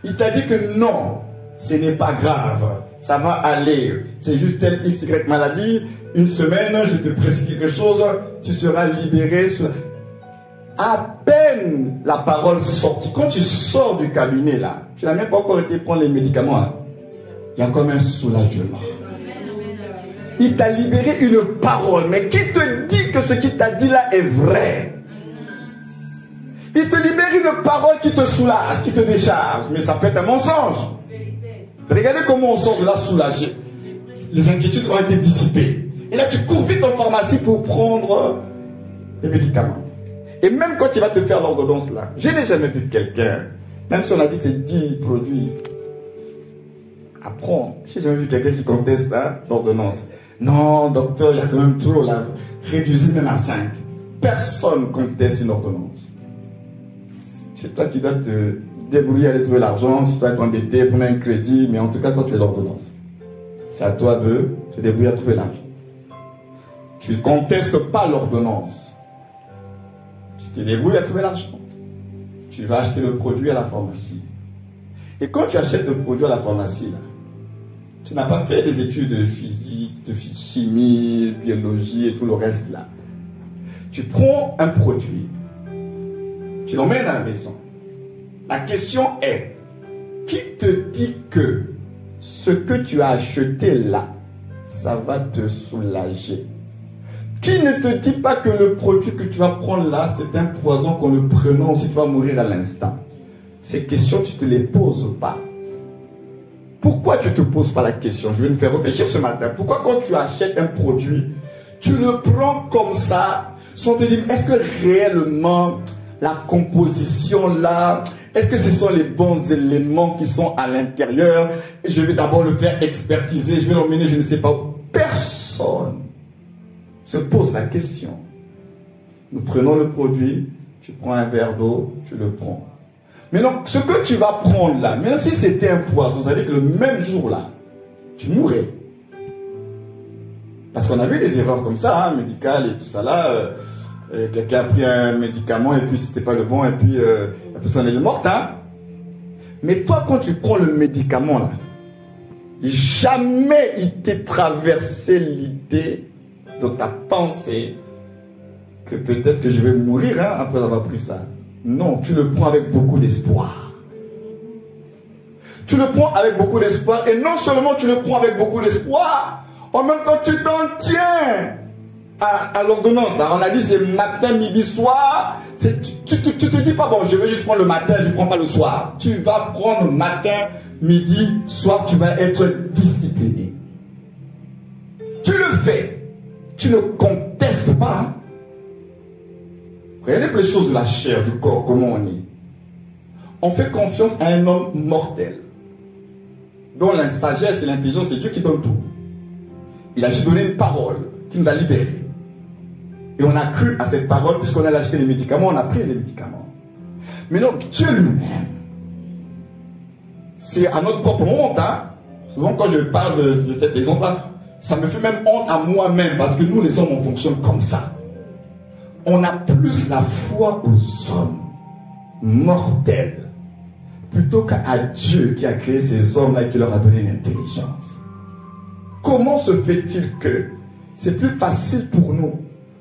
Il t'a dit que non, ce n'est pas grave, ça va aller. C'est juste telle XY maladie, 1 semaine, je te prescris quelque chose, tu seras libéré. À peine la parole sortie, quand tu sors du cabinet là, tu n'as même pas encore été prendre les médicaments. Hein. Il y a comme un soulagement. Il t'a libéré une parole, mais qui te dit que ce qu'il t'a dit là est vrai? Il te libère une parole qui te soulage, qui te décharge, mais ça peut être un mensonge. Regardez comment on sort de là soulagé. Les inquiétudes ont été dissipées. Et là, tu cours vite en pharmacie pour prendre les médicaments. Et même quand tu vas te faire l'ordonnance là, je n'ai jamais vu quelqu'un, même si on a dit que c'est 10 produits à prendre, j'ai jamais vu quelqu'un qui conteste l'ordonnance. Non, docteur, il y a quand même trop là, réduisez même à 5. Personne conteste une ordonnance. C'est toi qui dois te débrouiller à aller trouver l'argent, si tu dois être endetté, prendre un crédit, mais en tout cas, ça c'est l'ordonnance. C'est à toi de te débrouiller à trouver l'argent. Tu ne contestes pas l'ordonnance. Tu te débrouilles à trouver l'argent. Tu vas acheter le produit à la pharmacie. Et quand tu achètes le produit à la pharmacie, là, tu n'as pas fait des études de physique, de chimie, biologie et tout le reste là. Tu prends un produit, tu l'emmènes à la maison. La question est, qui te dit que ce que tu as acheté là, ça va te soulager? Qui ne te dit pas que le produit que tu vas prendre là, c'est un poison qu'en le prenant aussi tu vas mourir à l'instant? Ces questions, tu ne te les poses pas. Pourquoi tu ne te poses pas la question? Je vais me faire réfléchir ce matin. Pourquoi quand tu achètes un produit, tu le prends comme ça, sans te dire, est-ce que réellement la composition là, est-ce que ce sont les bons éléments qui sont à l'intérieur? Je vais d'abord le faire expertiser, je vais l'emmener, je ne sais pas où. Personne se pose la question. Nous prenons le produit, tu prends un verre d'eau, tu le prends. Mais donc, ce que tu vas prendre là, même si c'était un poison, ça veut dire que le même jour là, tu mourrais. Parce qu'on a vu des erreurs comme ça, hein, médicales et tout ça là. Quelqu'un a pris un médicament et puis c'était pas le bon et puis la personne est morte. Hein. Mais toi, quand tu prends le médicament là, jamais il t'est traversé l'idée dans ta pensée que peut-être que je vais mourir hein, après avoir pris ça. Non, tu le prends avec beaucoup d'espoir. Tu le prends avec beaucoup d'espoir et non seulement tu le prends avec beaucoup d'espoir, en même temps tu t'en tiens à l'ordonnance. On a dit c'est matin, midi, soir. Tu te dis pas bon, je vais juste prendre le matin, je ne prends pas le soir. Tu vas prendre matin, midi, soir, tu vas être discipliné. Tu le fais. Tu ne contestes pas. Regardez les choses de la chair, du corps, comment on est. On fait confiance à un homme mortel, dont la sagesse et l'intelligence, c'est Dieu qui donne tout. Il a juste donné une parole qui nous a libérés. Et on a cru à cette parole, puisqu'on a acheté les médicaments, on a pris les médicaments. Mais non, Dieu lui-même, c'est à notre propre honte. Hein? Souvent, quand je parle de cet exemple-là, ça me fait même honte à moi-même, parce que nous, les hommes, on fonctionne comme ça. On a plus la foi aux hommes mortels, plutôt qu'à Dieu qui a créé ces hommes-là et qui leur a donné l'intelligence. Comment se fait-il que c'est plus facile pour nous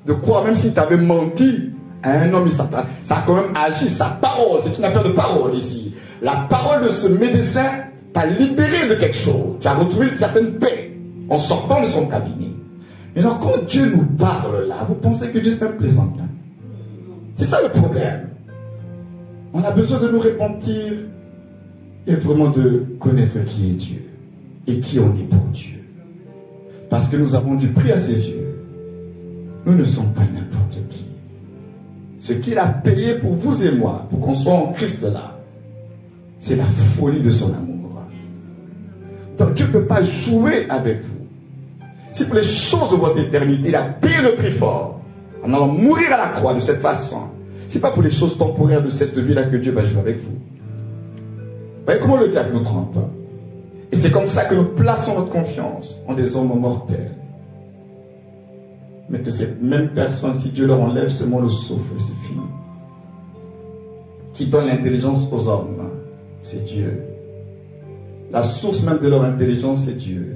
de croire, même si tu avais menti à un homme, ça a quand même agi, sa parole, c'est une affaire de parole ici. La parole de ce médecin t'a libéré de quelque chose. Tu as retrouvé une certaine paix en sortant de son cabinet. Mais alors quand Dieu nous parle là, vous pensez que Dieu c'est un plaisantin? C'est ça le problème. On a besoin de nous repentir et vraiment de connaître qui est Dieu et qui on est pour Dieu. Parce que nous avons du prix à ses yeux. Nous ne sommes pas n'importe qui. Ce qu'il a payé pour vous et moi, pour qu'on soit en Christ là, c'est la folie de son amour. Donc Dieu ne peut pas jouer avec vous. Si pour les choses de votre éternité, il a payé le prix fort, en allant mourir à la croix de cette façon, ce n'est pas pour les choses temporaires de cette vie-là que Dieu va jouer avec vous. Vous voyez comment le diable nous trompe? Et c'est comme ça que nous plaçons notre confiance en des hommes mortels. Mais que cette même personne, si Dieu leur enlève seulement le souffle, c'est fini. Qui donne l'intelligence aux hommes, c'est Dieu. La source même de leur intelligence, c'est Dieu.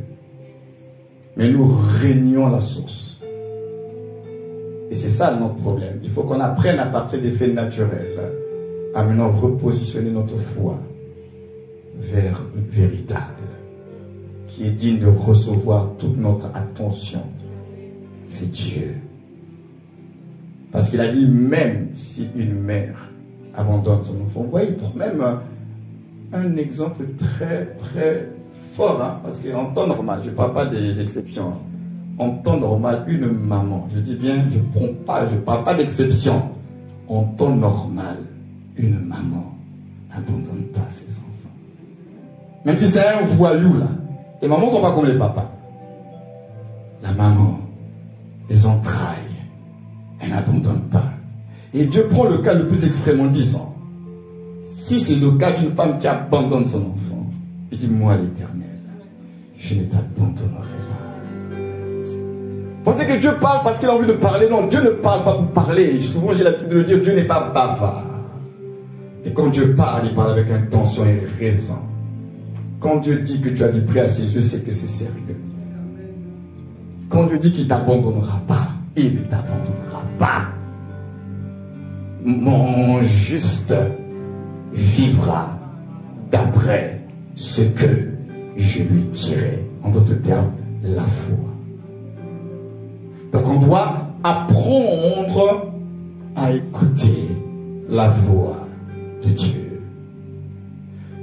Mais nous régnons la source. Et c'est ça notre problème. Il faut qu'on apprenne à partir des faits naturels à maintenant repositionner notre foi vers le véritable, qui est digne de recevoir toute notre attention. C'est Dieu. Parce qu'il a dit, même si une mère abandonne son enfant, vous voyez, il prend même un exemple très très fort, hein, parce qu'en temps normal, je ne parle pas des exceptions, en temps normal, une maman, je dis bien, je ne parle pas d'exception, en temps normal, une maman n'abandonne pas ses enfants. Même si c'est un voyou là, les mamans ne sont pas comme les papas. La maman, les entrailles, elle n'abandonne pas. Et Dieu prend le cas le plus extrême en disant, si c'est le cas d'une femme qui abandonne son enfant, il dit, moi l'Éternel, je ne t'abandonnerai pas. Pensez que Dieu parle parce qu'il a envie de parler? Non, Dieu ne parle pas pour parler. Souvent j'ai l'habitude de le dire, Dieu n'est pas bavard. Et quand Dieu parle, il parle avec intention et raison. Quand Dieu dit que tu as du prix à ses yeux, c'est que c'est sérieux. Quand Dieu dit qu'il ne t'abandonnera pas, il ne t'abandonnera pas. Mon juste vivra d'après ce que je lui dirai. En d'autres termes, la foi. Donc on doit apprendre à écouter la voix de Dieu.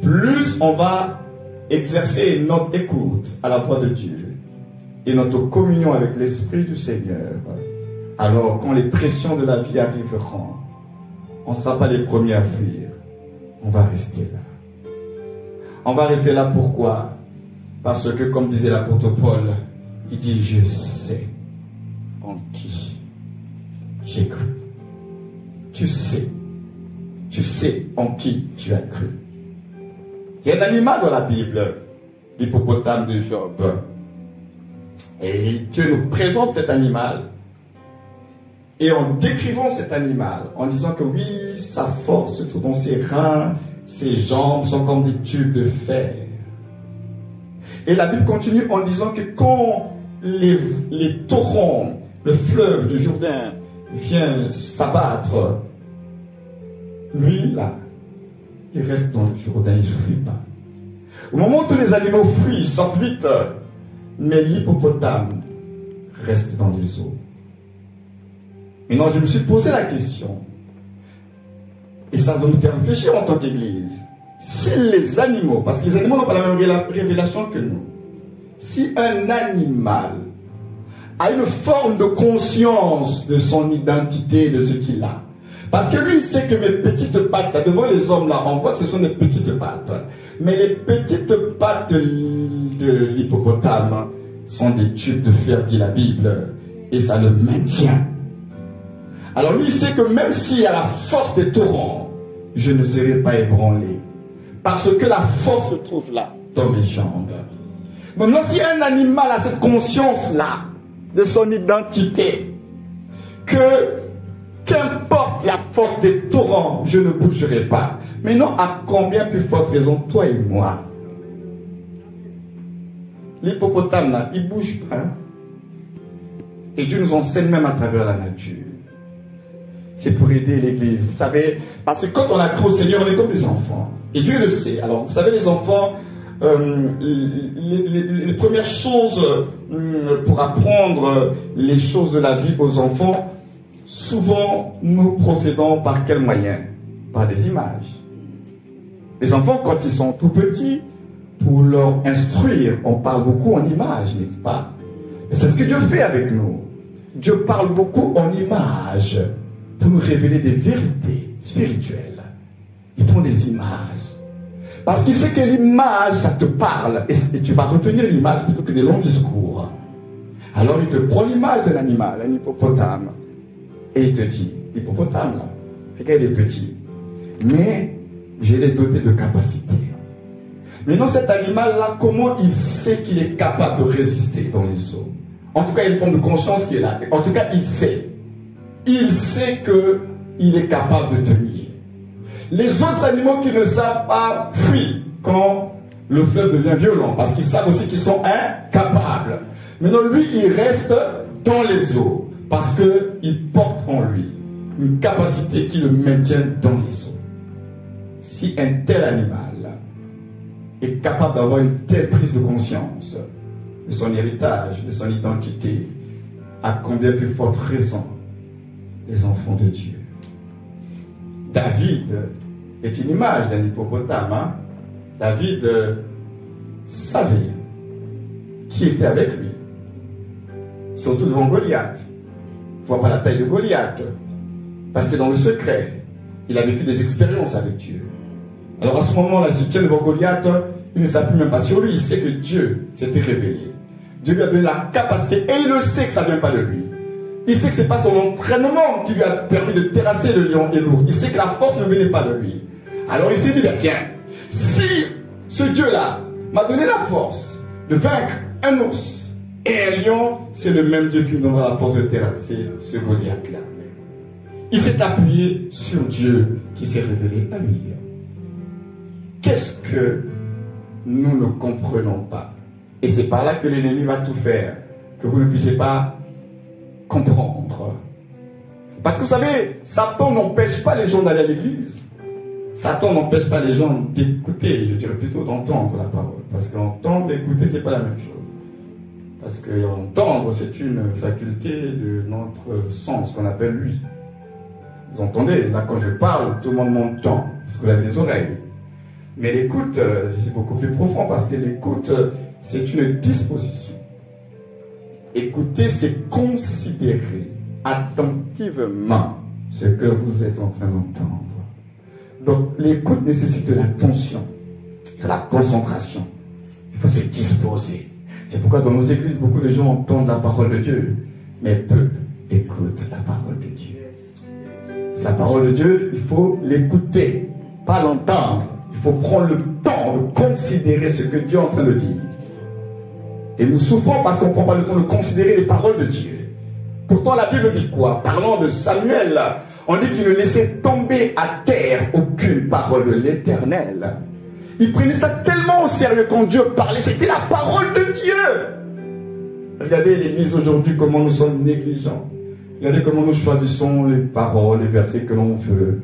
Plus on va exercer notre écoute à la voix de Dieu et notre communion avec l'Esprit du Seigneur, alors quand les pressions de la vie arriveront, on ne sera pas les premiers à fuir. On va rester là. On va rester là pourquoi? Parce que, comme disait l'apôtre Paul, il dit, je sais en qui j'ai cru. Tu sais en qui tu as cru. Il y a un animal dans la Bible, l'hippopotame de Job. Et Dieu nous présente cet animal. Et en décrivant cet animal, en disant que oui, sa force se trouve dans ses reins, ses jambes sont comme des tubes de fer. Et la Bible continue en disant que quand les torrents, le fleuve du Jourdain vient s'abattre, lui, là, il reste dans le Jourdain, il ne fuit pas. Au moment où tous les animaux fuient, ils sortent vite, mais l'hippopotame reste dans les eaux. Maintenant, je me suis posé la question, et ça doit nous faire réfléchir en tant qu'Église. Si les animaux, parce que les animaux n'ont pas la même révélation que nous, si un animal a une forme de conscience de son identité, de ce qu'il a, parce que lui, il sait que mes petites pattes, là, devant les hommes, là, on voit que ce sont des petites pattes, mais les petites pattes de l'hippopotame sont des tubes de fer, dit la Bible, et ça le maintient. Alors lui, il sait que même s'il y a la force des torrents, je ne serai pas ébranlé. Parce que la force se trouve là, dans mes jambes. Maintenant, si un animal a cette conscience-là, de son identité, que qu'importe la force des torrents, je ne bougerai pas. Maintenant, à combien plus forte raison, toi et moi? L'hippopotame, là, il ne bouge pas. Et Dieu nous enseigne même à travers la nature. C'est pour aider l'Église. Vous savez, parce que quand on a cru au Seigneur, on est comme des enfants. Et Dieu le sait. Alors, vous savez, les enfants, les premières choses pour apprendre les choses de la vie aux enfants, souvent, nous procédons par quels moyens? Par des images. Les enfants, quand ils sont tout petits, pour leur instruire, on parle beaucoup en images, n'est-ce pas? Et c'est ce que Dieu fait avec nous. Dieu parle beaucoup en images pour nous révéler des vérités spirituelles. Il prend des images. Parce qu'il sait que l'image, ça te parle. Et tu vas retenir l'image plutôt que des longs discours. Alors il te prend l'image d'un animal, un hippopotame. Et il te dit, l'hippopotame là, regarde, il est petit. Mais je l'ai doté de capacités. Maintenant cet animal-là, comment il sait qu'il est capable de résister dans les eaux? En tout cas, il y a une forme de conscience qui est là. En tout cas, il sait. Il sait qu'il est capable de tenir. Les autres animaux qui ne savent pas fuient quand le fleuve devient violent, parce qu'ils savent aussi qu'ils sont incapables. Maintenant, lui, il reste dans les eaux, parce qu'il porte en lui une capacité qui le maintient dans les eaux. Si un tel animal est capable d'avoir une telle prise de conscience de son héritage, de son identité, à combien plus forte raison les enfants de Dieu. David est une image d'un hippopotame. Hein? David savait qui était avec lui. Surtout devant Goliath. Il ne voit pas la taille de Goliath. Parce que dans le secret, il a vécu des expériences avec Dieu. Alors à ce moment-là, il se tient devant Goliath, il ne s'appuie même pas sur lui, il sait que Dieu s'était révélé. Dieu lui a donné la capacité, et il le sait que ça ne vient pas de lui. Il sait que ce n'est pas son entraînement qui lui a permis de terrasser le lion et l'ours. Il sait que la force ne venait pas de lui. Alors il s'est dit, tiens, si ce Dieu-là m'a donné la force de vaincre un ours et un lion, c'est le même Dieu qui me donnera la force de terrasser ce Goliath-là. Il s'est appuyé sur Dieu qui s'est révélé à lui. Qu'est-ce que nous ne comprenons pas? Et c'est par là que l'ennemi va tout faire, que vous ne puissiez pas comprendre. Parce que vous savez, Satan n'empêche pas les gens d'aller à l'église. Satan n'empêche pas les gens d'écouter, je dirais plutôt d'entendre la parole. Parce qu'entendre et écouter, c'est pas la même chose. Parce qu'entendre, c'est une faculté de notre sens qu'on appelle lui. Vous entendez, là quand je parle, tout le monde m'entend, parce que vous avez des oreilles. Mais l'écoute, c'est beaucoup plus profond, parce que l'écoute, c'est une disposition. Écouter, c'est considérer attentivement ce que vous êtes en train d'entendre. Donc l'écoute nécessite de l'attention, de la concentration. Il faut se disposer. C'est pourquoi dans nos églises, beaucoup de gens entendent la parole de Dieu, mais peu écoutent la parole de Dieu. La parole de Dieu, il faut l'écouter, pas l'entendre. Il faut prendre le temps de considérer ce que Dieu est en train de dire. Et nous souffrons parce qu'on ne prend pas le temps de considérer les paroles de Dieu. Pourtant, la Bible dit quoi? Parlant de Samuel, on dit qu'il ne laissait tomber à terre aucune parole de l'Éternel. Il prenait ça tellement au sérieux quand Dieu parlait. C'était la parole de Dieu. Regardez l'Église aujourd'hui, comment nous sommes négligents. Regardez comment nous choisissons les paroles, les versets que l'on veut.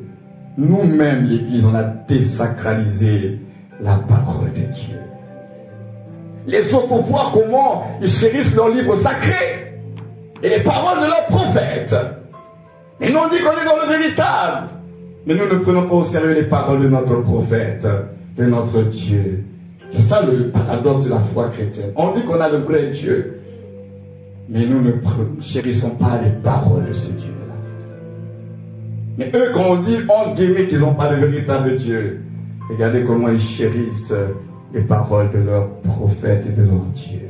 Nous-mêmes, l'Église, on a désacralisé la parole de Dieu. Les autres, pour voir comment ils chérissent leurs livres sacrés et les paroles de leurs prophètes. Et nous, on dit qu'on est dans le véritable. Mais nous ne prenons pas au sérieux les paroles de notre prophète, de notre Dieu. C'est ça le paradoxe de la foi chrétienne. On dit qu'on a le vrai Dieu, mais nous ne chérissons pas les paroles de ce Dieu-là. Mais eux, quand on dit, en guillemets, qu'ils n'ont pas le véritable Dieu, regardez comment ils chérissent les paroles de leurs prophètes et de leur Dieu.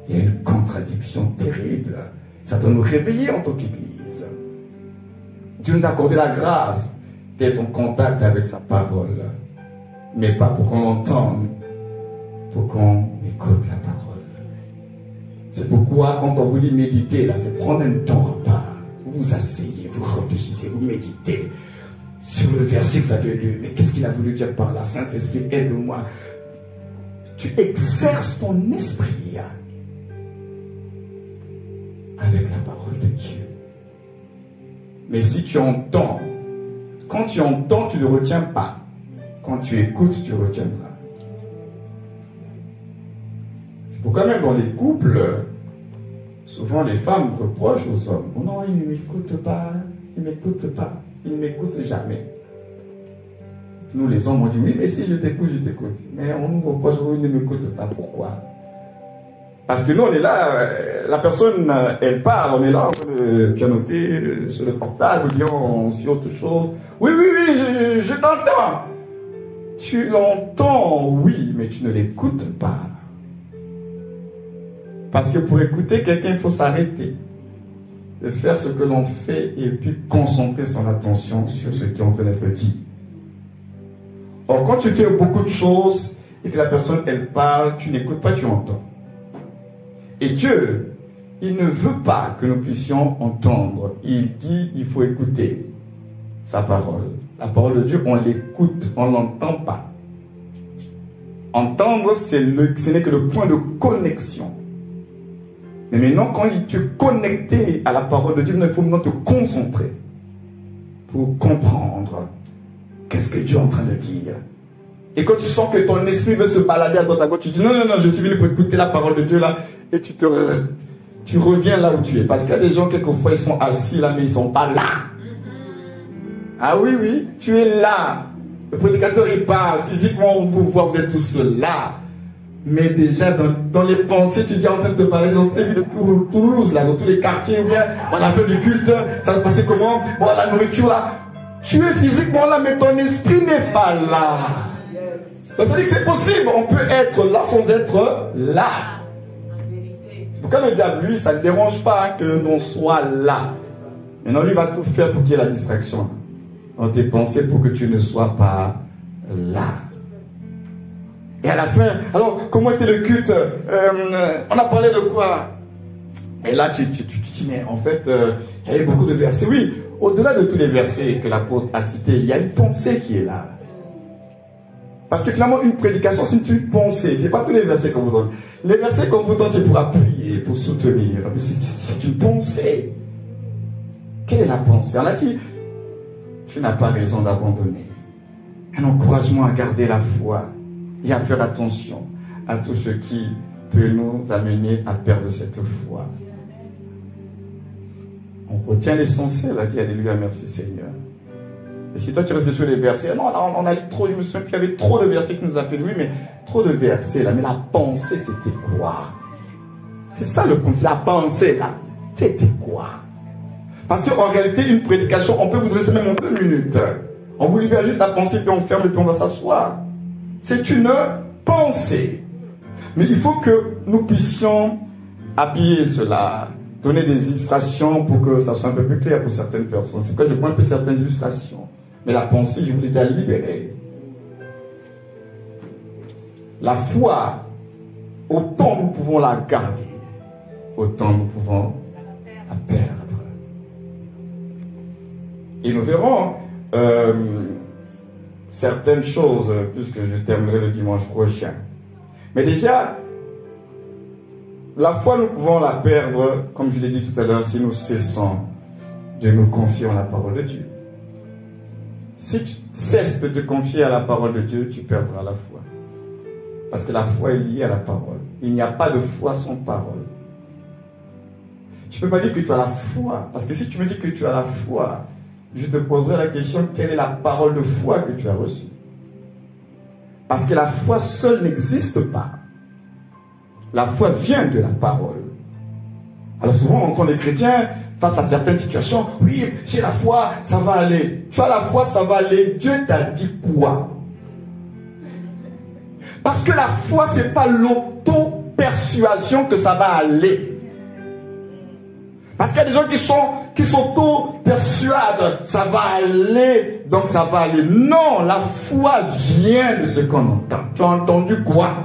Il y a une contradiction terrible. Ça doit nous réveiller en tant qu'Église. Dieu nous a accordé la grâce d'être en contact avec sa parole. Mais pas pour qu'on l'entende, pour qu'on écoute la parole. C'est pourquoi quand on vous dit méditer, là, c'est prendre un temps à part. Vous vous asseyez, vous réfléchissez, vous méditez sur le verset que vous avez lu. Mais qu'est-ce qu'il a voulu dire par là? Saint-Esprit, aide-moi. Tu exerces ton esprit avec la parole de Dieu. Mais si tu entends, quand tu entends, tu ne retiens pas. Quand tu écoutes, tu retiendras. C'est pourquoi même dans les couples, souvent les femmes reprochent aux hommes. Oh non, il ne m'écoute pas, il ne m'écoute pas, il ne m'écoute jamais. Nous les hommes, on dit oui, mais si je t'écoute, je t'écoute. Mais on nous reproche, oui, il ne m'écoute pas. Pourquoi? Parce que nous, on est là, la personne, elle parle, on est là, on peut pianoter sur le portable, ou bien sur autre chose. Oui, oui, oui, je t'entends. Tu l'entends, oui, mais tu ne l'écoutes pas. Parce que pour écouter quelqu'un, il faut s'arrêter de faire ce que l'on fait et puis concentrer son attention sur ce qui est en train d'être dit. Or, quand tu fais beaucoup de choses et que la personne, elle parle, tu n'écoutes pas, tu entends. Et Dieu, il ne veut pas que nous puissions entendre. Il dit, il faut écouter sa parole. La parole de Dieu, on l'écoute, on ne l'entend pas. Entendre, ce n'est que le point de connexion. Mais maintenant, quand tu es connecté à la parole de Dieu, il faut maintenant te concentrer pour comprendre qu'est-ce que Dieu est en train de dire. Et quand tu sens que ton esprit veut se balader à droite à gauche, tu dis non, non, non, je suis venu pour écouter la parole de Dieu là, et tu reviens là où tu es. Parce qu'il y a des gens, quelquefois, ils sont assis là, mais ils ne sont pas là. Ah oui, oui, tu es là. Le prédicateur, il parle. Physiquement, on vous voit, vous êtes tous là. Mais déjà, dans les pensées, tu dis en train de te parler dans cette ville de Toulouse, là, dans tous les quartiers, ou bien, à la fin du culte, ça se passait comment? Bon, la nourriture, là. Tu es physiquement là, mais ton esprit n'est pas là. Donc, ça veut dire que c'est possible. On peut être là sans être là. C'est pourquoi le diable, lui, ça ne dérange pas que l'on soit là. Maintenant, lui va tout faire pour qu'il y ait la distraction dans tes pensées pour que tu ne sois pas là. Et à la fin, alors, comment était le culte? On a parlé de quoi? Et là, tu dis, mais en fait, il y avait beaucoup de versets. Oui, au-delà de tous les versets que l'apôtre a cités, il y a une pensée qui est là. Parce que finalement, une prédication, c'est une pensée. Ce n'est pas tous les versets qu'on vous donne. Les versets qu'on vous donne, c'est pour appuyer, pour soutenir. Mais c'est une pensée. Quelle est la pensée? On a dit, tu n'as pas raison d'abandonner. Un encouragement à garder la foi et à faire attention à tout ce qui peut nous amener à perdre cette foi. On retient l'essentiel, a dit alléluia, merci Seigneur. Et si toi tu restes sur les versets, non, là on a lu trop, je me souviens qu'il y avait trop de versets qui nous a fait lui, mais trop de versets là, mais la pensée c'était quoi? C'est ça le point, c'est la pensée là, c'était quoi? Parce qu'en réalité, une prédication, on peut vous dresser même en 2 minutes. On vous libère juste la pensée, puis on ferme, et puis on va s'asseoir. C'est une pensée. Mais il faut que nous puissions habiller cela, donner des illustrations pour que ça soit un peu plus clair pour certaines personnes. C'est pourquoi je prends un peu certaines illustrations. Mais la pensée, je vous l'ai déjà libérée. La foi autant nous pouvons la garder, autant nous pouvons la perdre. Et nous verrons certaines choses, puisque je terminerai le dimanche prochain. Mais déjà, la foi, nous pouvons la perdre, comme je l'ai dit tout à l'heure, si nous cessons de nous confier en la parole de Dieu. Si tu cesses de te confier à la parole de Dieu, tu perdras la foi. Parce que la foi est liée à la parole. Il n'y a pas de foi sans parole. Tu ne peux pas dire que tu as la foi. Parce que si tu me dis que tu as la foi, je te poserai la question, quelle est la parole de foi que tu as reçue? Parce que la foi seule n'existe pas. La foi vient de la parole. Alors souvent on entend les chrétiens face à certaines situations, oui, j'ai la foi, ça va aller. Tu as la foi, ça va aller. Dieu t'a dit quoi? Parce que la foi, ce n'est pas l'auto-persuasion que ça va aller. Parce qu'il y a des gens qui s'auto-persuadent, ça va aller, donc ça va aller. Non, la foi vient de ce qu'on entend. Tu as entendu quoi?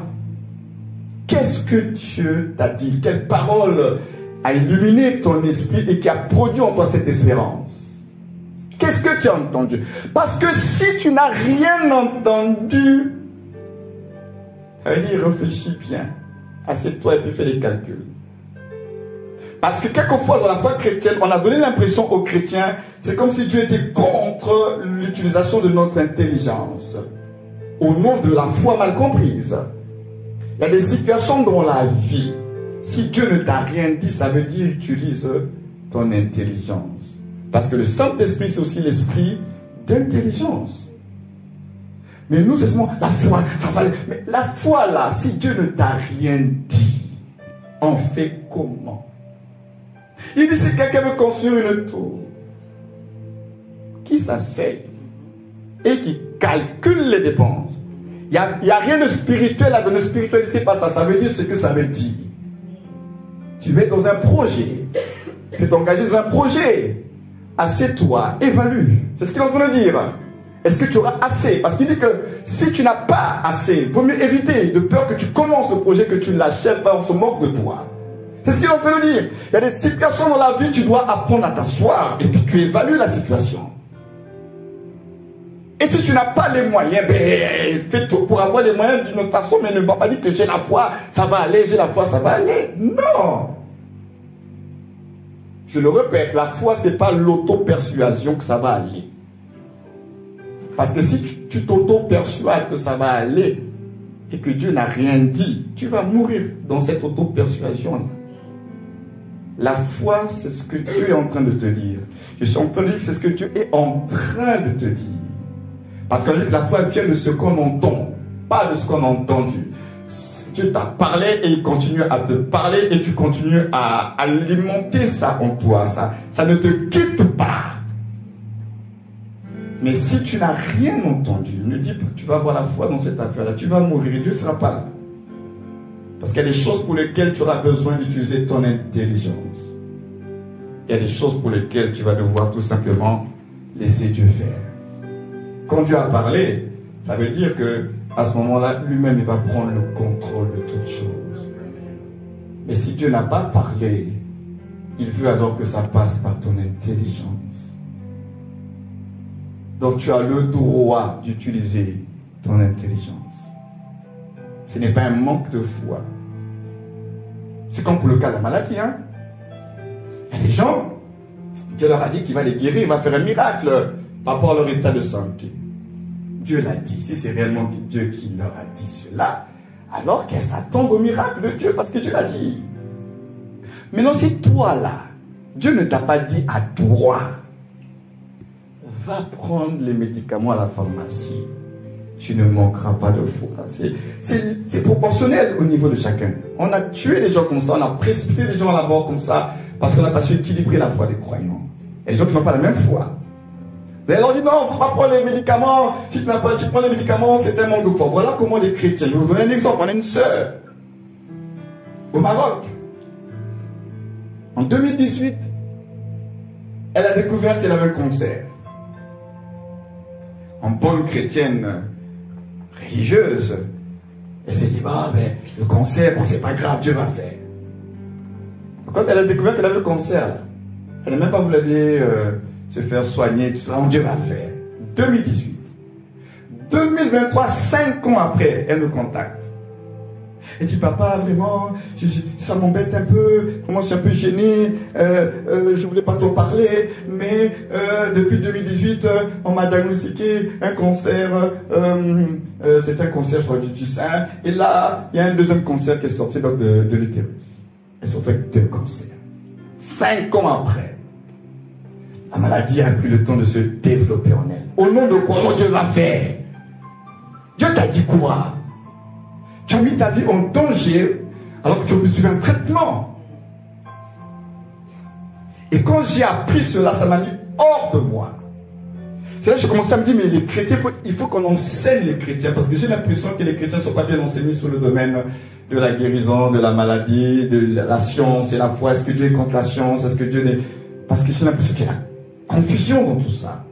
Qu'est-ce que Dieu t'a dit? Quelle parole a illuminé ton esprit et qui a produit en toi cette espérance? Qu'est-ce que tu as entendu? Parce que si tu n'as rien entendu, ça veut dire réfléchis bien, assieds-toi et puis fais les calculs. Parce que quelquefois dans la foi chrétienne, on a donné l'impression aux chrétiens, c'est comme si Dieu était contre l'utilisation de notre intelligence, au nom de la foi mal comprise. Il y a des situations dans la vie, si Dieu ne t'a rien dit, ça veut dire utilise ton intelligence. Parce que le Saint-Esprit, c'est aussi l'esprit d'intelligence. Mais nous, c'est seulement la foi, ça va aller. Mais la foi là, si Dieu ne t'a rien dit, on fait comment? Il dit, si quelqu'un veut construire une tour, qui s'asseye et qui calcule les dépenses, il n'y a rien de spirituel là, dans le spirituel, c'est pas ça. Ça veut dire ce que ça veut dire. Tu vas dans un projet, tu veux t'engager dans un projet, assieds-toi, évalue. C'est ce qu'il est en train de dire. Est-ce que tu auras assez? Parce qu'il dit que si tu n'as pas assez, il vaut mieux éviter, de peur que tu commences le projet, que tu ne l'achèves pas, on se moque de toi. C'est ce qu'il est en train de dire. Il y a des situations dans la vie, tu dois apprendre à t'asseoir et puis tu évalues la situation. Et si tu n'as pas les moyens, fais tout pour avoir les moyens d'une autre façon, mais ne va pas dire que j'ai la foi, ça va aller, j'ai la foi, ça va aller. Non. Je le répète, la foi, ce n'est pas l'auto-persuasion que ça va aller. Parce que si tu t'auto-persuades que ça va aller et que Dieu n'a rien dit, tu vas mourir dans cette auto-persuasion-là. La foi, c'est ce que Dieu est en train de te dire. Je suis en train de dire que c'est ce que Dieu est en train de te dire. Parce qu'on dit que la foi vient de ce qu'on entend, pas de ce qu'on a entendu. Dieu t'a parlé et il continue à te parler et tu continues à alimenter ça en toi. Ça ne te quitte pas. Mais si tu n'as rien entendu, ne dis pas que tu vas avoir la foi dans cette affaire-là, tu vas mourir et Dieu ne sera pas là. Parce qu'il y a des choses pour lesquelles tu auras besoin d'utiliser ton intelligence. Il y a des choses pour lesquelles tu vas devoir tout simplement laisser Dieu faire. Quand Dieu a parlé, ça veut dire que à ce moment-là, lui-même, il va prendre le contrôle de toutes choses. Mais si Dieu n'a pas parlé, il veut alors que ça passe par ton intelligence. Donc tu as le droit d'utiliser ton intelligence. Ce n'est pas un manque de foi. C'est comme pour le cas de la maladie. Hein? Il y a des gens, Dieu leur a dit qu'il va les guérir, il va faire un miracle par rapport à leur état de santé. Dieu l'a dit. Si c'est réellement Dieu qui leur a dit cela, alors qu'elles s'attendent au miracle de Dieu, parce que Dieu l'a dit. Maintenant, si toi là, Dieu ne t'a pas dit à toi, va prendre les médicaments à la pharmacie, tu ne manqueras pas de foi. C'est proportionnel au niveau de chacun. On a tué les gens comme ça, on a précipité les gens à la mort comme ça, parce qu'on n'a pas su équilibrer la foi des croyants. Et les gens qui n'ont pas la même foi. Vous allez leur dire non, il ne faut pas prendre les médicaments. Si tu prends les médicaments, c'est un manque de foi. Voilà comment les chrétiens. Je vais vous donner un exemple. On a une sœur au Maroc. En 2018, elle a découvert qu'elle avait un cancer. En bonne chrétienne religieuse, Elle s'est dit, bah, ben, le cancer, bon, c'est pas grave, Dieu va faire. Quand elle a découvert qu'elle avait le cancer, là, elle n'a même pas voulu aller se faire soigner, tout ça, Dieu va faire. 2018. 2023, 5 ans après, elle me contacte. Elle dit, papa, vraiment, ça m'embête un peu, moi je suis un peu gêné, je voulais pas t'en parler, mais depuis 2018, on m'a diagnostiqué un cancer, c'est un cancer, je crois, du sein, et là, il y a un deuxième cancer qui est sorti donc, de l'utérus. Elle sortait avec 2 cancers. 5 ans après, la maladie a pris le temps de se développer en elle. Au nom de quoi Dieu va faire? Dieu t'a dit quoi? Tu as mis ta vie en danger alors que tu as reçu un traitement. Et quand j'ai appris cela, ça m'a mis hors de moi. C'est là que j'ai commencé à me dire, mais les chrétiens, il faut qu'on enseigne les chrétiens, parce que j'ai l'impression que les chrétiens ne sont pas bien enseignés sur le domaine de la guérison, de la maladie, de la science et la foi. Est-ce que Dieu est contre la science? Est-ce que Dieu n'est... Parce que j'ai l'impression qu'il y a confusion dans tout ça.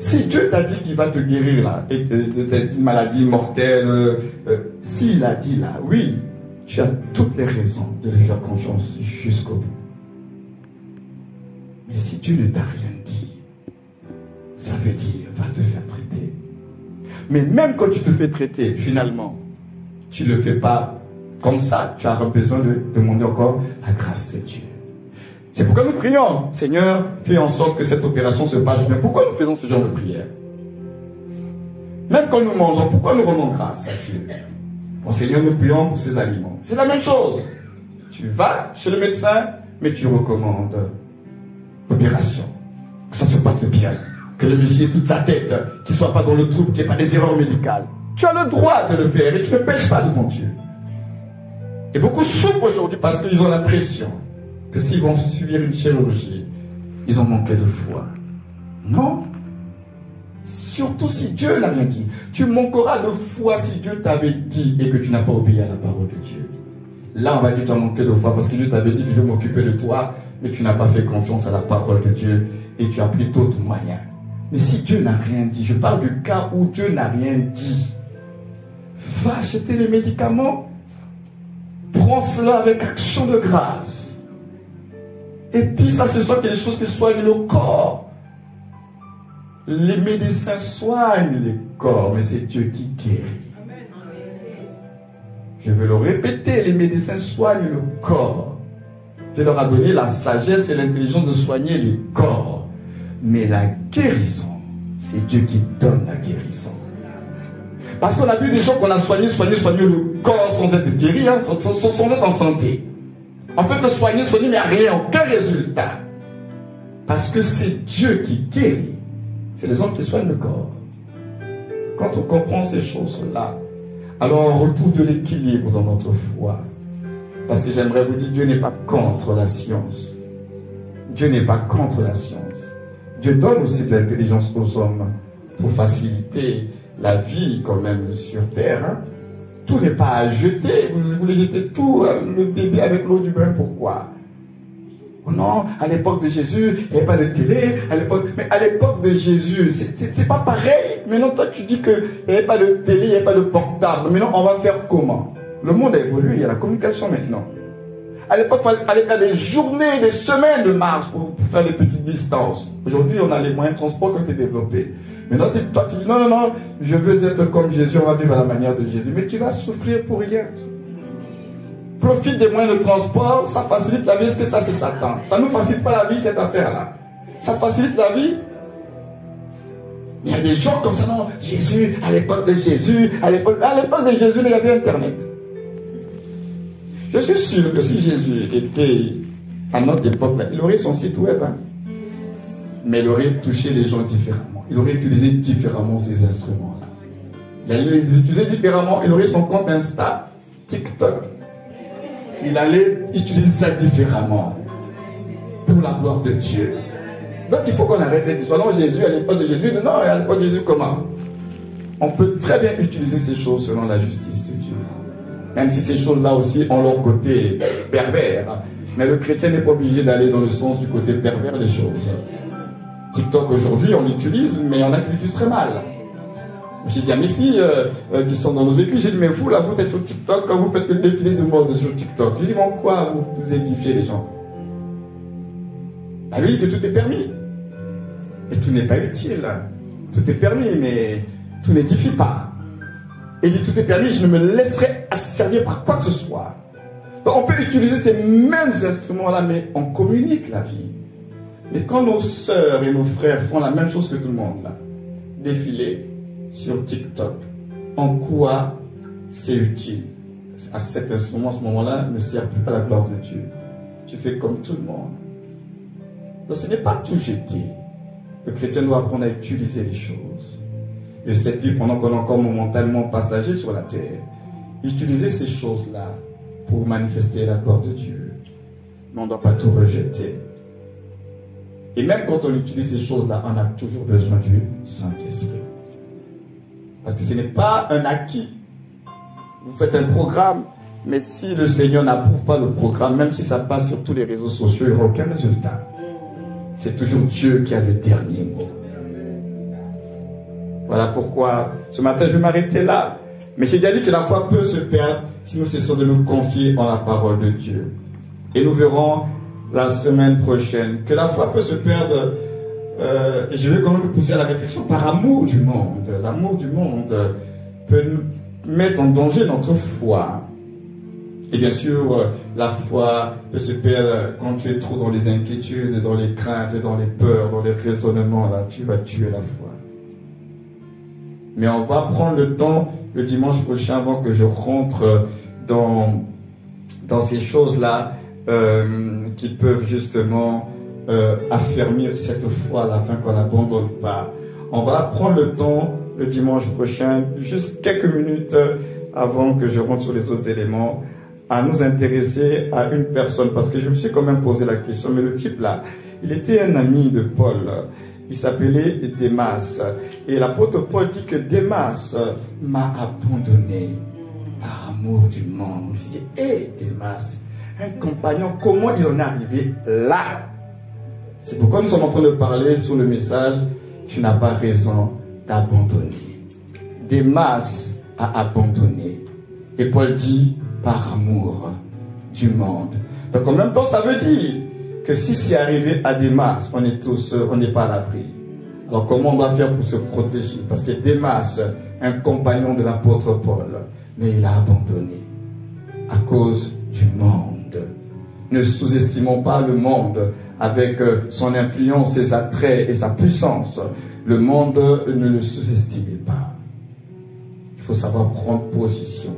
Si Dieu t'a dit qu'il va te guérir là, d'une maladie mortelle, s'il a dit là, oui, tu as toutes les raisons de lui faire confiance jusqu'au bout. Mais si Dieu ne t'a rien dit, ça veut dire, va te faire traiter. Mais même quand tu te fais traiter, finalement, tu ne le fais pas comme ça, tu as besoin de demander encore la grâce de Dieu. C'est pourquoi nous prions, Seigneur, fais en sorte que cette opération se passe bien. Pourquoi nous faisons ce genre de prière? Même quand nous mangeons, pourquoi nous rendons grâce à Dieu? Bon, Seigneur, nous prions pour ces aliments. C'est la même chose. Tu vas chez le médecin, mais tu recommandes l'opération. Que ça se passe bien. Que le monsieur ait toute sa tête, qu'il ne soit pas dans le trouble, qu'il n'y ait pas des erreurs médicales. Tu as le droit de le faire et tu ne pêches pas devant Dieu. Et beaucoup souffrent aujourd'hui parce qu'ils ont l'impression que s'ils vont subir une chirurgie, ils ont manqué de foi. Non. Surtout si Dieu n'a rien dit. Tu manqueras de foi si Dieu t'avait dit et que tu n'as pas obéi à la parole de Dieu. Là, on va dire que tu as manqué de foi parce que Dieu t'avait dit que je vais m'occuper de toi, mais tu n'as pas fait confiance à la parole de Dieu et tu as pris d'autres moyens. Mais si Dieu n'a rien dit, je parle du cas où Dieu n'a rien dit. Va acheter les médicaments, prends cela avec action de grâce. Et puis ça, ce sont des choses qui soignent le corps. Les médecins soignent les corps, mais c'est Dieu qui guérit. Je vais le répéter, les médecins soignent le corps. Dieu leur a donné la sagesse et l'intelligence de soigner les corps. Mais la guérison, c'est Dieu qui donne la guérison. Parce qu'on a vu des gens qu'on a soigné le corps sans être guéri, hein, sans être en santé. On peut te soigner, mais il n'y a rien, aucun résultat. Parce que c'est Dieu qui guérit. C'est les hommes qui soignent le corps. Quand on comprend ces choses-là, alors on retrouve de l'équilibre dans notre foi. Parce que j'aimerais vous dire, Dieu n'est pas contre la science. Dieu n'est pas contre la science. Dieu donne aussi de l'intelligence aux hommes pour faciliter la vie quand même sur terre. Hein. Tout n'est pas à jeter. Vous voulez jeter tout, le bébé avec l'eau du bain, pourquoi? Oh non, à l'époque de Jésus, il n'y avait pas de télé. Mais à l'époque de Jésus, c'est pas pareil. Maintenant, toi, tu dis qu'il n'y avait pas de télé, il n'y avait pas de portable. Maintenant, on va faire comment? Le monde a évolué, il y a la communication maintenant. À l'époque, il fallait faire des journées, des semaines de marche pour faire des petites distances. Aujourd'hui, on a les moyens de transport qui ont été développés. Maintenant, toi, tu dis non, je veux être comme Jésus, on va vivre à la manière de Jésus. Mais tu vas souffrir pour rien. Profite des moyens de transport, ça facilite la vie. Est-ce que ça, c'est Satan? Ça ne nous facilite pas la vie, cette affaire-là. Ça facilite la vie. Il y a des gens comme ça, non, Jésus, à l'époque de Jésus, à l'époque de Jésus, il y avait Internet. Je suis sûr que si Jésus était à notre époque, il aurait son site web. Hein. Mais il aurait touché les gens différemment. Il aurait utilisé différemment ces instruments-là. Il allait les utiliser différemment. Il aurait son compte Insta, TikTok. Il allait utiliser ça différemment. Pour la gloire de Dieu. Donc il faut qu'on arrête d'être disant, non, Jésus, à l'époque de Jésus, non, à l'époque de Jésus, comment? On peut très bien utiliser ces choses selon la justice de Dieu. Même si ces choses-là aussi ont leur côté pervers. Mais le chrétien n'est pas obligé d'aller dans le sens du côté pervers des choses. TikTok aujourd'hui, on l'utilise, mais on l'utilise très mal. J'ai dit à mes filles qui sont dans nos églises, j'ai dit, mais vous là, vous êtes sur TikTok, quand vous faites le défilé de mode sur TikTok, j'ai dit, mais en quoi vous édifiez les gens? Ah oui, que tout est permis. Et tout n'est pas utile. Tout est permis, mais tout n'édifie pas. Et dit, tout est permis, je ne me laisserai asservir par quoi que ce soit. Donc, on peut utiliser ces mêmes instruments-là, mais on communique la vie. Mais quand nos sœurs et nos frères font la même chose que tout le monde, là, défiler sur TikTok, en quoi c'est utile? À cet instrument, à ce moment-là, ne sert plus à la gloire de Dieu. Tu fais comme tout le monde. Donc ce n'est pas tout jeter. Le chrétien doit apprendre à utiliser les choses. Et cette vie, pendant qu'on est encore momentanément passager sur la terre, utiliser ces choses-là pour manifester la gloire de Dieu. Mais on ne doit pas tout rejeter. Et même quand on utilise ces choses-là, on a toujours besoin du Saint-Esprit. Parce que ce n'est pas un acquis. Vous faites un programme, mais si le Seigneur n'approuve pas le programme, même si ça passe sur tous les réseaux sociaux, il n'y aura aucun résultat. C'est toujours Dieu qui a le dernier mot. Voilà pourquoi ce matin je vais m'arrêter là. Mais j'ai déjà dit que la foi peut se perdre si nous cessons de nous confier en la parole de Dieu. Et nous verrons la semaine prochaine que la foi peut se perdre. Et je vais quand même nous pousser à la réflexion par amour du monde. L'amour du monde peut nous mettre en danger notre foi. Et bien sûr, la foi peut se perdre quand tu es trop dans les inquiétudes, dans les craintes, dans les peurs, dans les raisonnements. Là, tu vas tuer la foi. Mais on va prendre le temps le dimanche prochain avant que je rentre dans ces choses-là qui peuvent justement affermir cette foi afin qu'on n'abandonne pas. On va prendre le temps le dimanche prochain, juste quelques minutes avant que je rentre sur les autres éléments, à nous intéresser à une personne, parce que je me suis quand même posé la question, mais le type là, il était un ami de Paul, il s'appelait Démas, et l'apôtre Paul dit que Démas m'a abandonné par amour du monde. Je me suis dit, hé Démas, un compagnon, comment il en est arrivé là? C'est pourquoi nous sommes en train de parler sur le message, tu n'as pas raison d'abandonner. Démas a abandonné, et Paul dit, par amour du monde. Donc en même temps, ça veut dire que si c'est arrivé à Démas, on n'est pas à l'abri. Alors comment on va faire pour se protéger? Parce que Démas, un compagnon de l'apôtre Paul, mais il a abandonné à cause du monde. Ne sous-estimons pas le monde avec son influence, ses attraits et sa puissance. Le monde, ne le sous-estimez pas. Il faut savoir prendre position.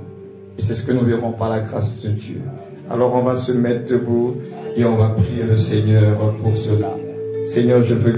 Et c'est ce que nous verrons par la grâce de Dieu. Alors on va se mettre debout et on va prier le Seigneur pour cela. Seigneur, je veux